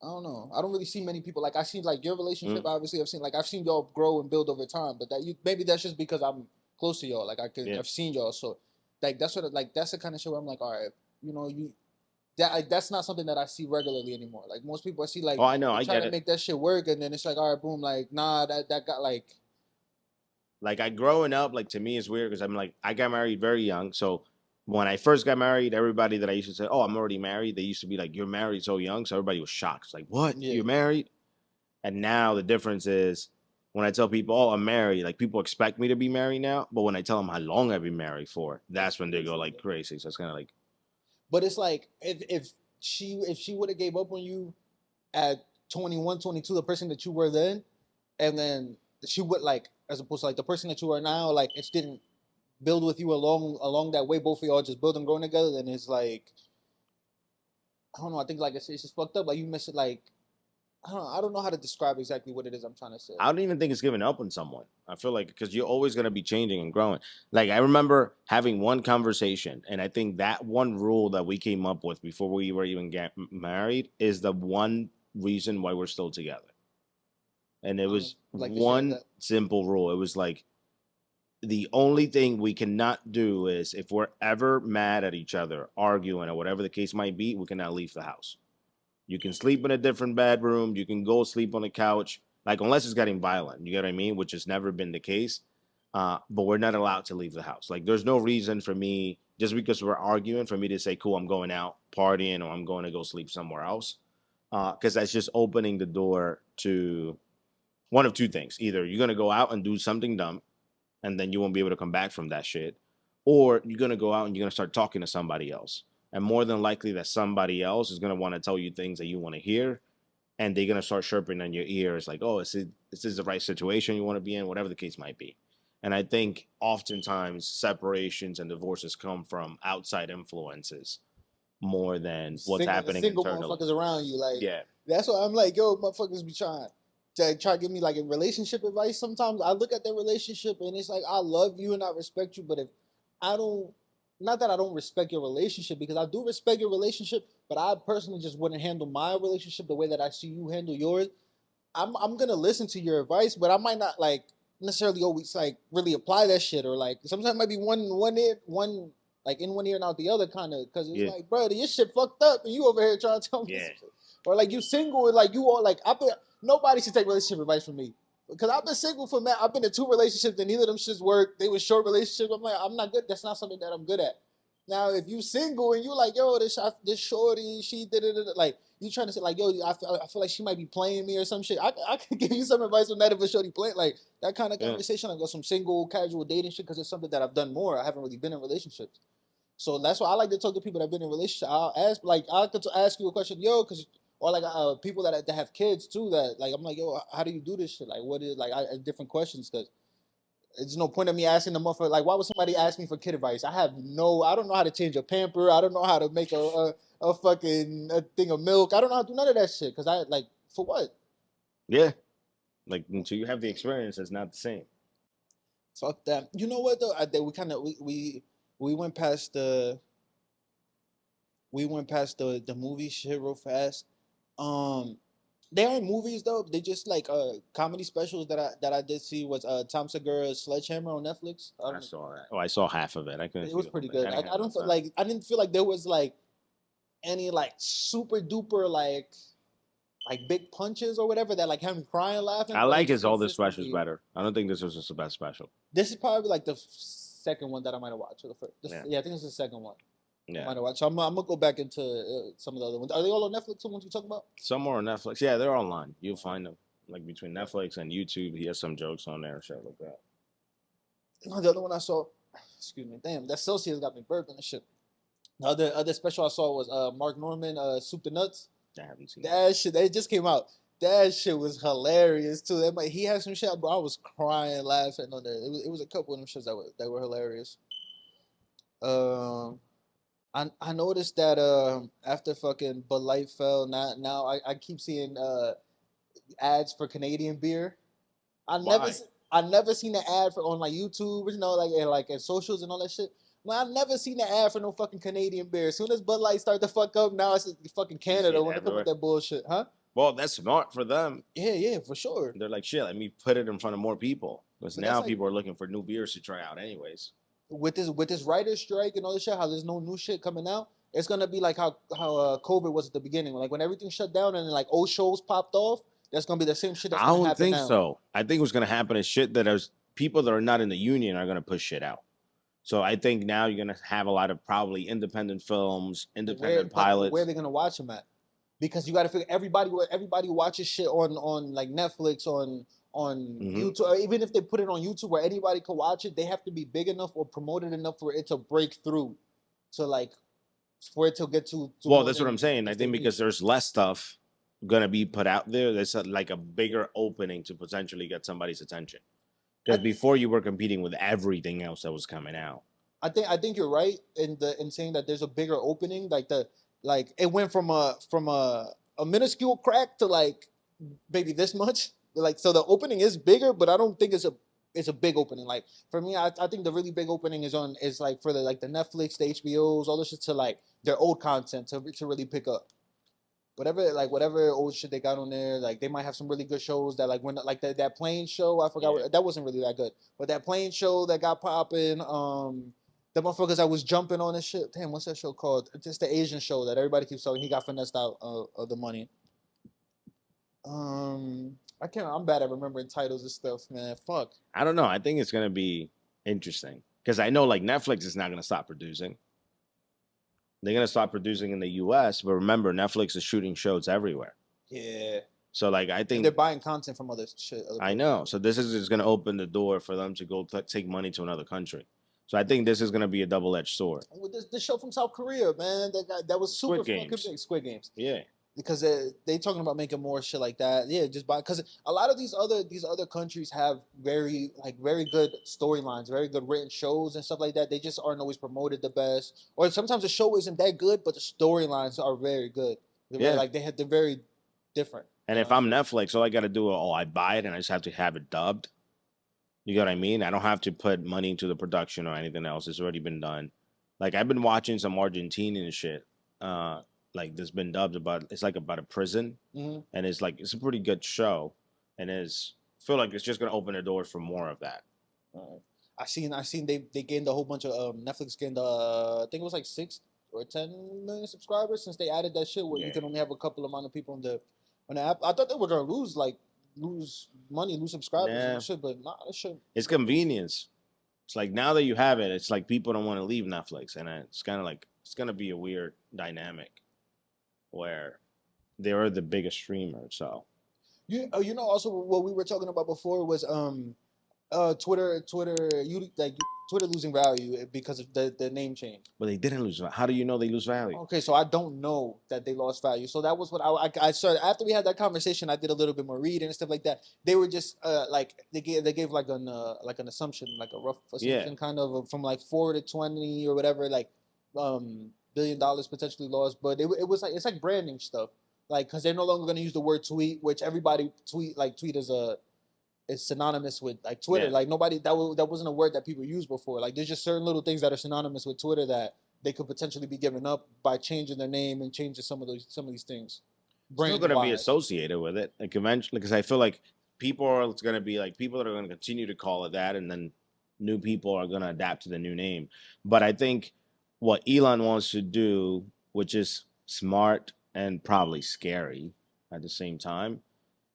I don't know. I don't really see many people like I see like your relationship. Obviously, I've seen y'all grow and build over time, but that you maybe that's just because I'm close to y'all. Like I've seen y'all, so like that's the kind of shit where I'm like, all right, that's not something that I see regularly anymore. Like most people I see like Oh, I know, they I try get to it. make that shit work, and then it's like, all right, boom, like nah, that got Like I growing up, like to me it's weird because I'm like I got married very young. So when I first got married, everybody that I used to say, "Oh, I'm already married," they used to be like, "You're married so young," so everybody was shocked. It's like, "What? yeah. You're married?" And now the difference is when I tell people, "Oh, I'm married," like people expect me to be married now. But when I tell them how long I've been married for, that's when they go like crazy. So it's kind of like, But it's like if she would have gave up on you at 21, 22, the person that you were then, and then she would like as opposed to like the person that you are now, like it didn't build with you along that way. Both of y'all just build and growing together. Then it's like I don't know. I think like it's just fucked up. Like you miss it. Like I don't know how to describe exactly what it is I'm trying to say. I don't even think it's giving up on someone. I feel like because you're always going to be changing and growing. Like I remember having one conversation, and I think that one rule that we came up with before we were even get married is the one reason why we're still together. And it was Like to share one that. simple rule. It was like the only thing we cannot do is if we're ever mad at each other, arguing, or whatever the case might be, we cannot leave the house. You can sleep in a different bedroom. You can go sleep on the couch, like unless it's getting violent. You get what I mean? Which has never been the case. But we're not allowed to leave the house. Like there's no reason for me just because we're arguing for me to say, "Cool, I'm going out partying," or "I'm going to go sleep somewhere else," because that's just opening the door to one of two things: either you're gonna go out and do something dumb, and then you won't be able to come back from that shit, or you're gonna go out and you're gonna start talking to somebody else. And more than likely that somebody else is gonna want to tell you things that you want to hear, and they're gonna start chirping in your ears like, "Oh, is this the right situation you want to be in?" Whatever the case might be. And I think oftentimes separations and divorces come from outside influences more than what's happening Single internally. motherfuckers around you, like Yeah. that's why I'm like, yo, motherfuckers be trying to give me like a relationship advice. Sometimes I look at their relationship and it's like I love you and I respect you, but if I don't, not that I don't respect your relationship because I do respect your relationship, but I personally just wouldn't handle my relationship the way that I see you handle yours. I'm gonna listen to your advice, but I might not like necessarily always like really apply that shit or like sometimes it might be one like in one ear and out the other kind of because it's like, bro, your shit fucked up and you over here trying to tell me some shit. Or like you single and like you all like nobody should take relationship advice from me. Because I've been single for man, I've been in 2 relationships and neither of them shits work. They were short relationships. I'm like, I'm not good. That's not something that I'm good at. Now, if you single and you like, yo, this shorty, she did it, like you trying to say like, yo, I feel like she might be playing me or some shit. I could give you some advice on that if a shorty play like that kind of conversation, like some single casual dating shit, because it's something that I've done more. I haven't really been in relationships, so that's why I like to talk to people that have been in relationships. I'll ask like I could ask you a question, yo, because or like people that have kids too. That like I'm like, yo, how do you do this shit? Like, what is like different questions because there's no point of me asking the motherfucker. Like, why would somebody ask me for kid advice? I don't know how to change a pamper. I don't know how to make a fucking a thing of milk. I don't know how to do none of that shit. Cause I like, for what? Yeah. Like, until you have the experience, it's not the same. Fuck that. You know what though? We kind of we went past the movie shit real fast. They aren't movies though. They just like comedy specials that I did see was Tom Segura's Sledgehammer on Netflix. I saw that. Oh, I saw half of it. I couldn't. It was pretty good. I don't feel like I didn't feel like there was like any like super duper like big punches or whatever that like had me crying laughing. I like his older consistently- specials better. I don't think this was just the best special. This is probably like the second one that I might have watched. Or the first. Yeah. Yeah, I think it's the second one. I Yeah. might have watched. So I'm gonna go back into some of the other ones. Are they all on Netflix? The ones you talking about? Some more on Netflix. Yeah, they're online. You'll find them. Like between Netflix and YouTube, he has some jokes on there and shit like that. No, the other one I saw. Excuse me. Damn, that Celsius got me burping and shit. The other special I saw was Mark Norman, Soup to Nuts. I haven't seen That shit, it just came out. That shit was hilarious too. He had some shit, bro. I was crying, laughing on there. It was a couple of them shits that were hilarious. I noticed that after fucking Bud Light fell, now I keep seeing ads for Canadian beer. Why? I never seen the ad for on like YouTube, you know, like in socials and all that shit. Man, I never seen the ad for no fucking Canadian beer. As soon as Bud Light start to fuck up, now it's fucking Canada when they come with that bullshit, huh? Well, that's smart for them. Yeah, for sure. They're like, shit, let me put it in front of more people. Because But now that's people are looking for new beers to try out anyways. With this writer's strike and all this shit, how there's no new shit coming out, it's gonna be like how COVID was at the beginning. Like when everything shut down and like old shows popped off, that's gonna be the same shit that's I gonna don't happen think now. so. I think what's gonna happen is shit that there's people that are not in the union are gonna push shit out. So I think now you're gonna have a lot of probably independent films, independent pilots. Where are they gonna watch them at? Because you got to figure everybody watches shit on like Netflix on YouTube, or even if they put it on YouTube where anybody can watch it, they have to be big enough or promoted enough for it to break through, to like for it to get to well, that's what I'm saying. I think because there's less stuff gonna be put out there, there's like a bigger opening to potentially get somebody's attention. Because before you were competing with everything else that was coming out. I think you're right in saying that there's a bigger opening. Like it went from a minuscule crack to like maybe this much. Like so the opening is bigger, but I don't think it's a big opening. Like for me, I think the really big opening is like for the Netflix, the HBOs, all this shit to like their old content to really pick up. Whatever old shit they got on there, like they might have some really good shows that like when like that plane show, I forgot that wasn't really that good. But that plane show that got popping, the motherfuckers that was jumping on this shit. Damn, what's that show called? It's just the Asian show that everybody keeps talking. He got finessed out of the money. I can't. I'm bad at remembering titles and stuff, man. Fuck. I don't know. I think it's gonna be interesting because I know like Netflix is not gonna stop producing. They're gonna stop producing in the U.S., but remember, Netflix is shooting shows everywhere. Yeah. So like, I think they're buying content from other shit. I know. So this is just gonna open the door for them to go take money to another country. So I think this is gonna be a double-edged sword. With this show from South Korea, man, that was super fucking big. Squid Games. Yeah. Because they talking about making more shit like that. Yeah, just because a lot of these other countries have very good storylines, very good written shows and stuff like that. They just aren't always promoted the best, or sometimes the show isn't that good, but the storylines are very good. They're very different. And if I'm Netflix, all I got to do, I buy it and I just have to have it dubbed. You get what I mean? I don't have to put money into the production or anything else. It's already been done. Like I've been watching some Argentinian shit. Like there's been dubbed about a prison, and it's a pretty good show, and I feel like it's just gonna open the doors for more of that. I seen they gained a whole bunch of Netflix gained I think it was like 6 or 10 million subscribers since they added that shit where you can only have a couple amount of people on the app. I thought they were gonna lose money, lose subscribers and shit, but nah, that shit. It's convenience. It's like now that you have it, it's like people don't want to leave Netflix, and it's kind of like it's gonna be a weird dynamic where they are the biggest streamer. So you know, also what we were talking about before was Twitter, Twitter losing value because of the name change. but they didn't lose. How do you know they lose value? Okay, so I don't know that they lost value. So that was what I started after we had that conversation. I did a little bit more reading and stuff like that. They were just like they gave like an assumption, like a rough assumption, kind of from like 4 to 20 or whatever, like $1 billion potentially lost. But it was like it's like branding stuff, like because they're no longer going to use the word tweet, which everybody tweet is synonymous with like Twitter. Yeah. Like nobody that wasn't a word that people used before. Like there's just certain little things that are synonymous with Twitter that they could potentially be giving up by changing their name and changing some of these things. Still going to be associated with it, like eventually, because I feel like people are going to be like people that are going to continue to call it that, and then new people are going to adapt to the new name. But I think what Elon wants to do, which is smart and probably scary at the same time,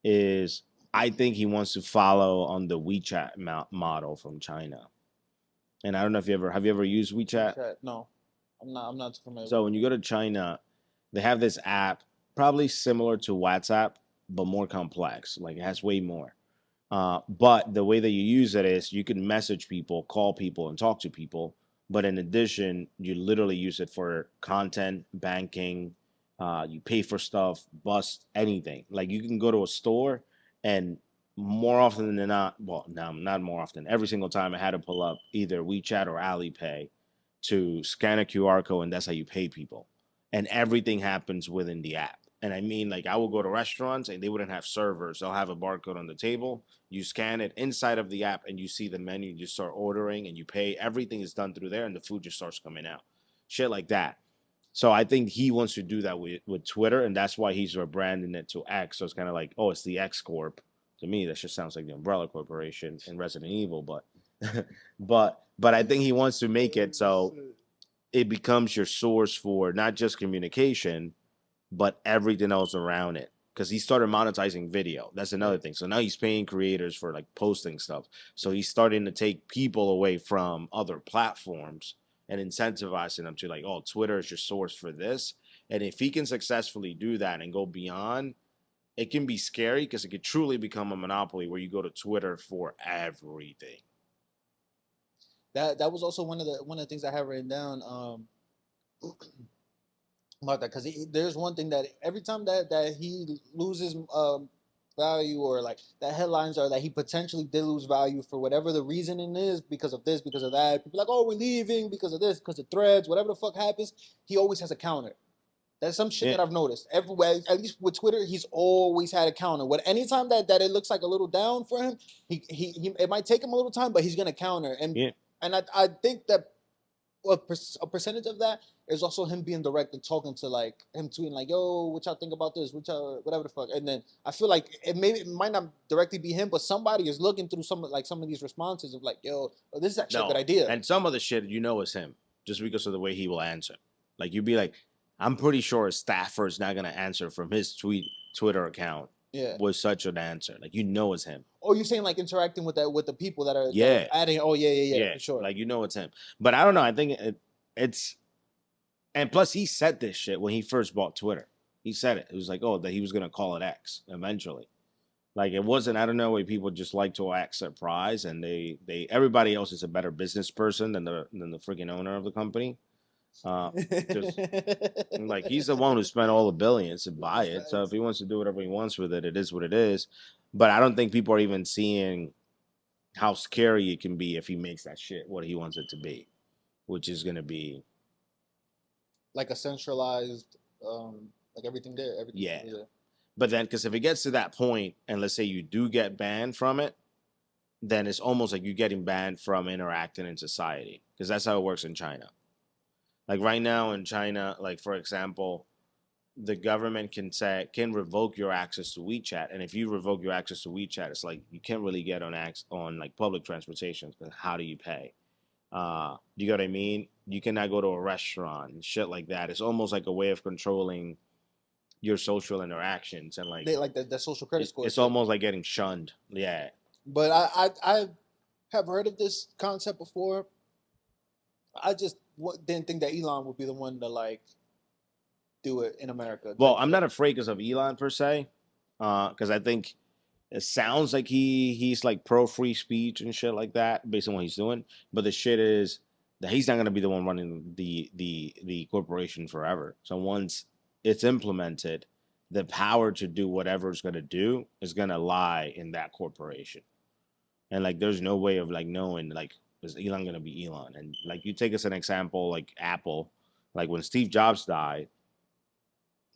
is I think he wants to follow on the WeChat model from China. And I don't know if have you ever used WeChat? No, I'm not familiar. So when you go to China, they have this app, probably similar to WhatsApp, but more complex. Like it has way more. But the way that you use it is you can message people, call people, and talk to people. But in addition, you literally use it for content, banking. You pay for stuff, bus, anything. Like you can go to a store, and more often than not, well, no, not more often. Every single time I had to pull up either WeChat or Alipay to scan a QR code, and that's how you pay people. And everything happens within the app. And I mean, like I will go to restaurants and they wouldn't have servers. They'll have a barcode on the table. You scan it inside of the app and you see the menu. You start ordering and you pay. Everything is done through there and the food just starts coming out. Shit like that. So I think he wants to do that with Twitter, and that's why he's rebranding it to X. So it's kind of like, oh, it's the X Corp. To me, that just sounds like the Umbrella Corporation in Resident Evil, but but I think he wants to make it so it becomes your source for not just communication, but everything else around it. Because he started monetizing video. That's another thing. So now he's paying creators for like posting stuff. So he's starting to take people away from other platforms and incentivizing them to like, oh, Twitter is your source for this. And if he can successfully do that and go beyond, it can be scary because it could truly become a monopoly where you go to Twitter for everything. That was also one of the things I have written down about that, because there's one thing that every time that he loses value, or like that headlines are that he potentially did lose value for whatever the reasoning is, because of this, because of that. People are like, oh, we're leaving because of this, because of threads, whatever the fuck happens. He always has a counter. That's some shit that I've noticed. Everywhere, at least with Twitter, he's always had a counter. Anytime that it looks like a little down for him, he it might take him a little time, but he's gonna counter. And I think that a percentage of that is also him being direct and talking to like him tweeting like, yo, what y'all think about this? Whatever the fuck. And then I feel like it might not directly be him, but somebody is looking through some of these responses of like, yo, this is actually a good idea. And some of the shit is him just because of the way he will answer. Like you'd be like, I'm pretty sure a staffer is not gonna answer from his Twitter account. Yeah, with such an answer, like it's him. Oh, you're saying like interacting with the people that are that are adding? Oh yeah, for sure. Like it's him. But I don't know. I think it's, and plus he said this shit when he first bought Twitter. He said it. It was like, oh, that he was gonna call it X eventually. Like it wasn't. I don't know why people just like to act surprised, and they everybody else is a better business person than the freaking owner of the company. Just like he's the one who spent all the billions to buy it. So if he wants to do whatever he wants with it, it is what it is. But I don't think people are even seeing how scary it can be if he makes that shit what he wants it to be, which is going to be like a centralized, like everything there. Yeah. But then, because if it gets to that point, and let's say you do get banned from it, then it's almost like you're getting banned from interacting in society, because that's how it works in China. Like right now in China, like for example, the government can revoke your access to WeChat, and if you revoke your access to WeChat, it's like you can't really get on like public transportation. How do you pay? You get what I mean? You cannot go to a restaurant and shit like that. It's almost like a way of controlling your social interactions, and like the social credit score. It's almost like getting shunned. Yeah. But have heard of this concept before. I just didn't think that Elon would be the one to like do it in America. Well, I'm not afraid because of Elon per se, because I think it sounds like he's like pro free speech and shit like that based on what he's doing. But the shit is that he's not gonna be the one running the corporation forever. So once it's implemented, the power to do whatever it's gonna do is gonna lie in that corporation. And like there's no way of like knowing like is Elon gonna be Elon? And like you take as an example, like Apple, like when Steve Jobs died,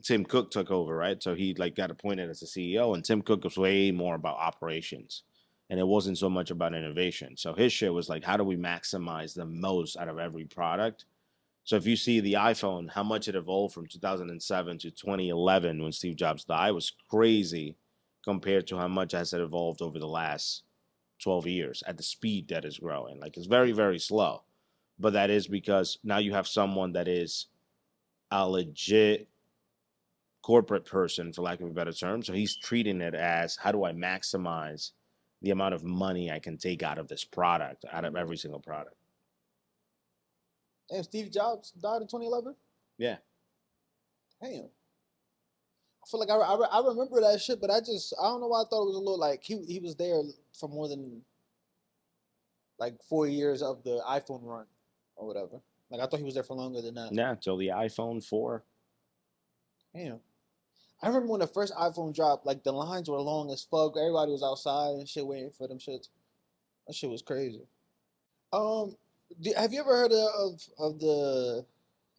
Tim Cook took over, right? So he like got appointed as a CEO, and Tim Cook was way more about operations, and it wasn't so much about innovation. So his shit was like, how do we maximize the most out of every product? So if you see the iPhone, how much it evolved from 2007 to 2011 when Steve Jobs died was crazy compared to how much has it evolved over the last 12 years at the speed that is growing. Like it's very, very slow. But that is because now you have someone that is a legit corporate person, for lack of a better term. So he's treating it as how do I maximize the amount of money I can take out of this product, out of every single product. And Steve Jobs died in 2011. Yeah. Damn. I feel like I remember that shit, but I don't know why I thought it was a little like he was there for more than like 4 years of the iPhone run or whatever. Like I thought he was there for longer than that. Yeah, until the iPhone 4. Damn. I remember when the first iPhone dropped, like the lines were long as fuck. Everybody was outside and shit waiting for them shits. That shit was crazy. Have you ever heard of the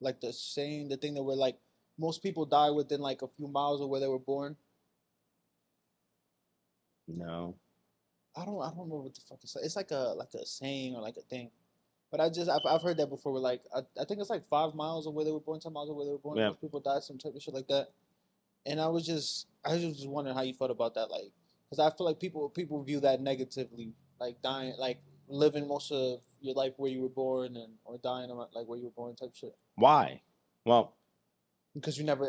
like the saying, the thing that where like most people die within like a few miles of where they were born? No. I don't remember what the fuck it's like. It's like a saying or like a thing. But I've heard that before. Where like I think it's like 5 miles of where they were born, 10 miles of where they were born. Yeah. Most people die, some type of shit like that. And I was just wondering how you felt about that, like, because I feel like people view that negatively, like dying, like living most of your life where you were born and or dying like where you were born type shit. Why? Well, because you never,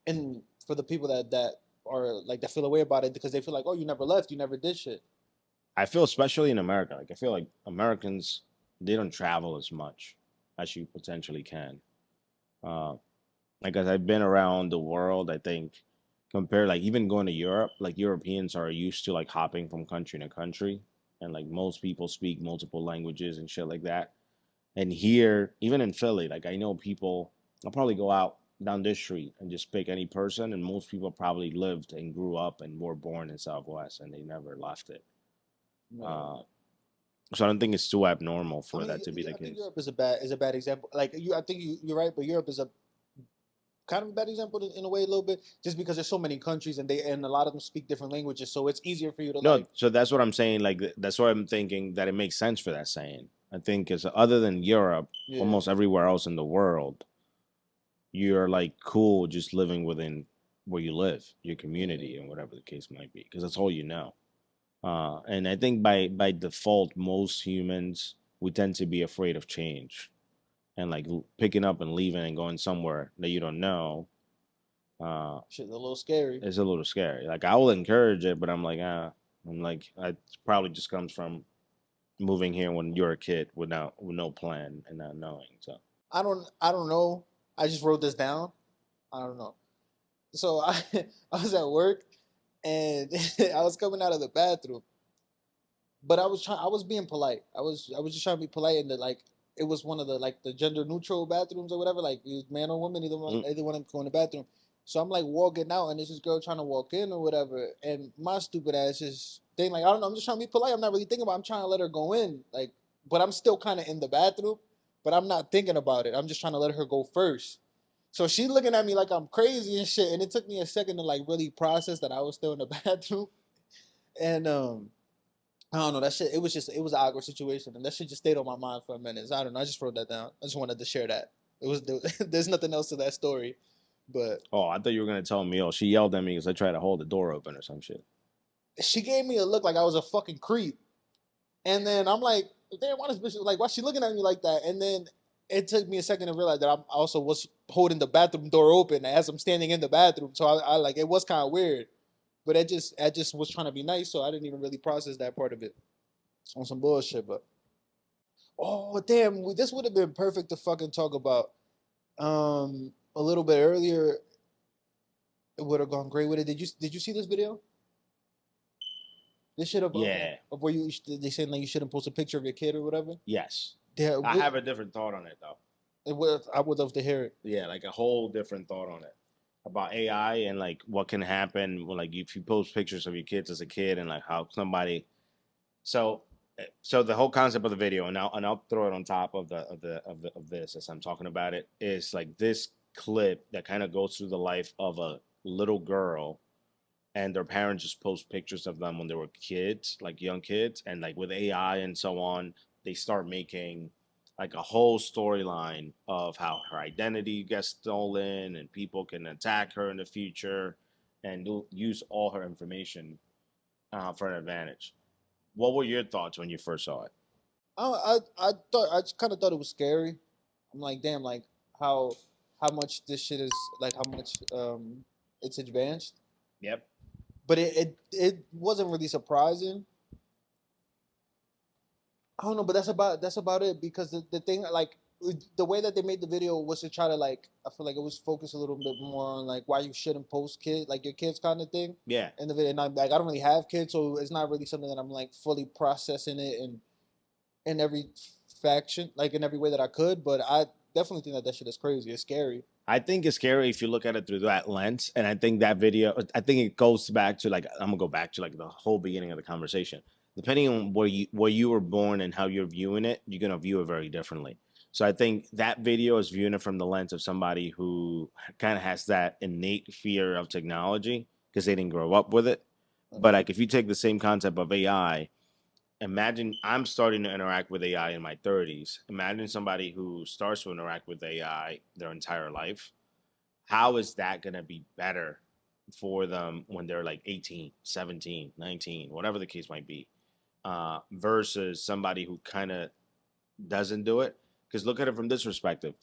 and for the people that are like that feel away about it because they feel like, oh, you never left, you never did shit. I feel especially in America, like I feel like Americans, they don't travel as much as you potentially can. Like as I've been around the world, I think compared like even going to Europe, like Europeans are used to like hopping from country to country, and like most people speak multiple languages and shit like that. And here, even in Philly, like I know people, I'll probably go out down this street and just pick any person, and most people probably lived and grew up and were born in Southwest, and they never left it. No. So I don't think it's too abnormal for that to be the I think case. Europe is a bad example. Like I think you're right, but Europe is a kind of a bad example in a way, a little bit, just because there's so many countries and a lot of them speak different languages, so it's easier for you to No, so that's what I'm saying. Like that's why I'm thinking that it makes sense for that saying. I think is other than Europe, almost everywhere else in the world, you're like cool just living within where you live, your community, and whatever the case might be, because that's all you know. And I think by default, most humans we tend to be afraid of change, and like picking up and leaving and going somewhere that you don't know. Shit's a little scary. It's a little scary. Like I will encourage it, but I'm like, it probably just comes from moving here when you're a kid with no plan and not knowing. So I don't know. I just wrote this down. I don't know. So I was at work and I was coming out of the bathroom, but I was being polite. I was just trying to be polite, and like it was one of the like the gender neutral bathrooms or whatever, like man or woman, either one of them go in the bathroom. So I'm like walking out, and there's this girl trying to walk in or whatever, and my stupid ass is thing like I don't know. I'm just trying to be polite. I'm not really thinking about. I'm trying to let her go in, like, but I'm still kind of in the bathroom, but I'm not thinking about it. I'm just trying to let her go first. So she's looking at me like I'm crazy and shit, and it took me a second to like really process that I was still in the bathroom, and I don't know, that shit. It was an awkward situation, and that shit just stayed on my mind for a minute. So I don't know. I just wrote that down. I just wanted to share that. There's nothing else to that story, but I thought you were gonna tell me, she yelled at me because I tried to hold the door open or some shit. She gave me a look like I was a fucking creep, and then I'm like, damn, why this bitch like why she looking at me like that? And then it took me a second to realize that I also was holding the bathroom door open as I'm standing in the bathroom. So I like it was kind of weird, but I just was trying to be nice, so I didn't even really process that part of it. on some bullshit. But oh damn, this would have been perfect to fucking talk about a little bit earlier. It would have gone great with it. Did you see this video? This shit of Yeah. of where they saying like you shouldn't post a picture of your kid or whatever. Yes. Yeah, I have a different thought on it though. I would love to hear it. Yeah, like a whole different thought on it about AI and like what can happen when like if you post pictures of your kids as a kid and like how somebody. So the whole concept of the video, and I'll throw it on top of this as I'm talking about it, is like this clip that kind of goes through the life of a little girl, and their parents just post pictures of them when they were kids, like young kids, and like with AI and so on, they start making like a whole storyline of how her identity gets stolen and people can attack her in the future and use all her information for an advantage. What were your thoughts when you first saw it? I thought I kind of thought it was scary. I'm like, damn, like how much this shit is like how much it's advanced. Yep. But it wasn't really surprising. I don't know, but that's about it because the thing like the way that they made the video was to try to like I feel like it was focused a little bit more on like why you shouldn't post like your kids kind of thing. Yeah. In the video, and I'm like I don't really have kids, so it's not really something that I'm like fully processing it and in every faction, like in every way that I could. But I definitely think that shit is crazy. It's scary. I think it's scary if you look at it through that lens. And I think that video, I think it goes back to like, I'm gonna go back to like the whole beginning of the conversation. Depending on where you were born and how you're viewing it, you're gonna view it very differently. So I think that video is viewing it from the lens of somebody who kind of has that innate fear of technology because they didn't grow up with it. But like if you take the same concept of AI, imagine I'm starting to interact with AI in my 30s. Imagine somebody who starts to interact with AI their entire life. How is that going to be better for them when they're like 18, 17, 19, whatever the case might be, versus somebody who kind of doesn't do it? Because look at it from this perspective.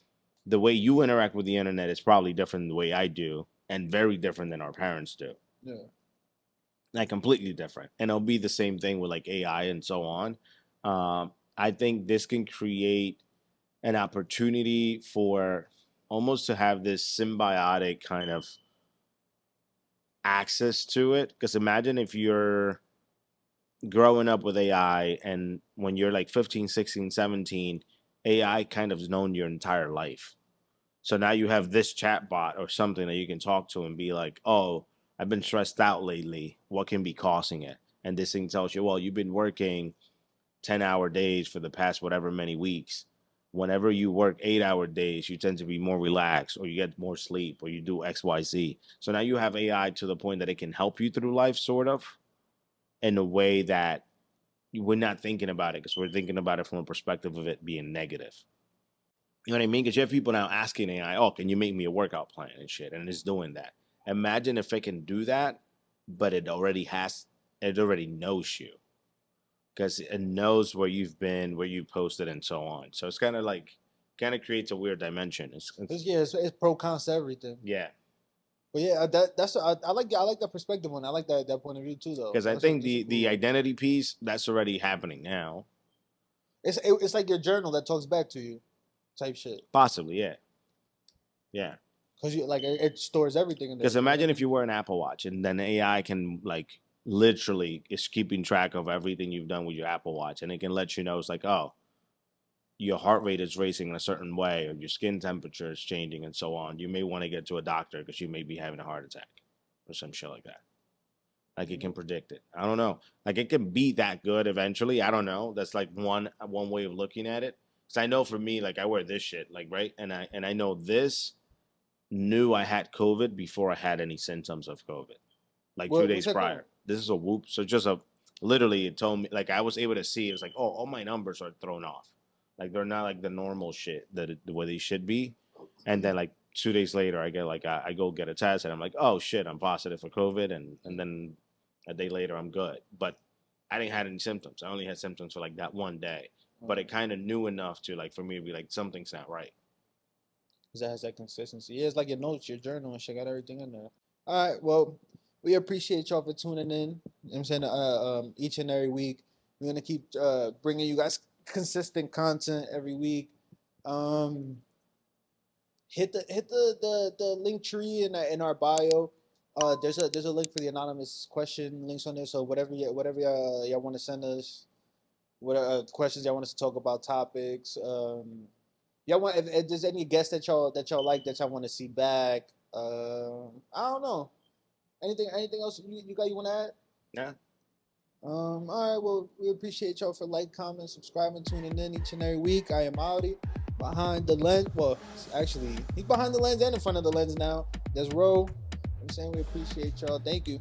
The way you interact with the internet is probably different than the way I do, and very different than our parents do. Yeah. Like completely different, and it'll be the same thing with like AI and so on. I think this can create an opportunity for almost to have this symbiotic kind of access to it. Because imagine if you're growing up with AI and when you're like 15, 16, 17, AI kind of known your entire life. So now you have this chat bot or something that you can talk to and be like, oh, I've been stressed out lately. What can be causing it? And this thing tells you, well, you've been working 10-hour days for the past whatever many weeks. Whenever you work 8-hour days, you tend to be more relaxed or you get more sleep or you do XYZ. So now you have AI to the point that it can help you through life, sort of, in a way that we're not thinking about it because we're thinking about it from a perspective of it being negative. You know what I mean? Because you have people now asking AI, oh, can you make me a workout plan and shit? And it's doing that. Imagine if it can do that, but it already knows you. Because it knows where you've been, where you posted, and so on. So it's kind of creates a weird dimension. It's pro cons to everything. Yeah. But yeah, I like that perspective one. I like that point of view too, though. Because I think the identity piece that's already happening now. It's like your journal that talks back to you, type shit. Possibly, yeah, yeah. Because you like it stores everything in there. Because imagine if you wear an Apple Watch and then AI can like literally is keeping track of everything you've done with your Apple Watch, and it can let you know it's like, oh, your heart rate is racing in a certain way, or your skin temperature is changing, and so on. You may want to get to a doctor because you may be having a heart attack or some shit like that. Like it can predict it. I don't know. Like it can be that good eventually. I don't know. That's like one way of looking at it. Because I know for me, like I wear this shit, like right, and I know this knew I had COVID before I had any symptoms of COVID, like 2 days prior. This is a Whoop. So just literally it told me, like I was able to see, it was like, oh, all my numbers are thrown off. Like they're not like the normal shit the way they should be. And then like 2 days later, I get like, I go get a test and I'm like, oh shit, I'm positive for COVID. And then a day later, I'm good. But I didn't have any symptoms. I only had symptoms for like that one day. But it kind of knew enough to like, for me to be like, something's not right. Because that has that consistency. Yeah, it's like your notes, your journal, and shit, got everything in there. All right, well, we appreciate y'all for tuning in. You know what I'm saying each and every week. We're gonna keep bringing you guys consistent content every week. Hit the link tree in our bio. There's a link for the anonymous question links on there. So whatever y'all want to send us, what questions y'all want us to talk about, topics. Y'all want if there's any guests that y'all like that y'all want to see back. I don't know. Anything else you want to add? Yeah. All right. Well, we appreciate y'all for comment, subscribing, tuning in each and every week. I am Aury, behind the lens. Well, actually, he's behind the lens and in front of the lens now. There's Roo. I'm saying we appreciate y'all. Thank you.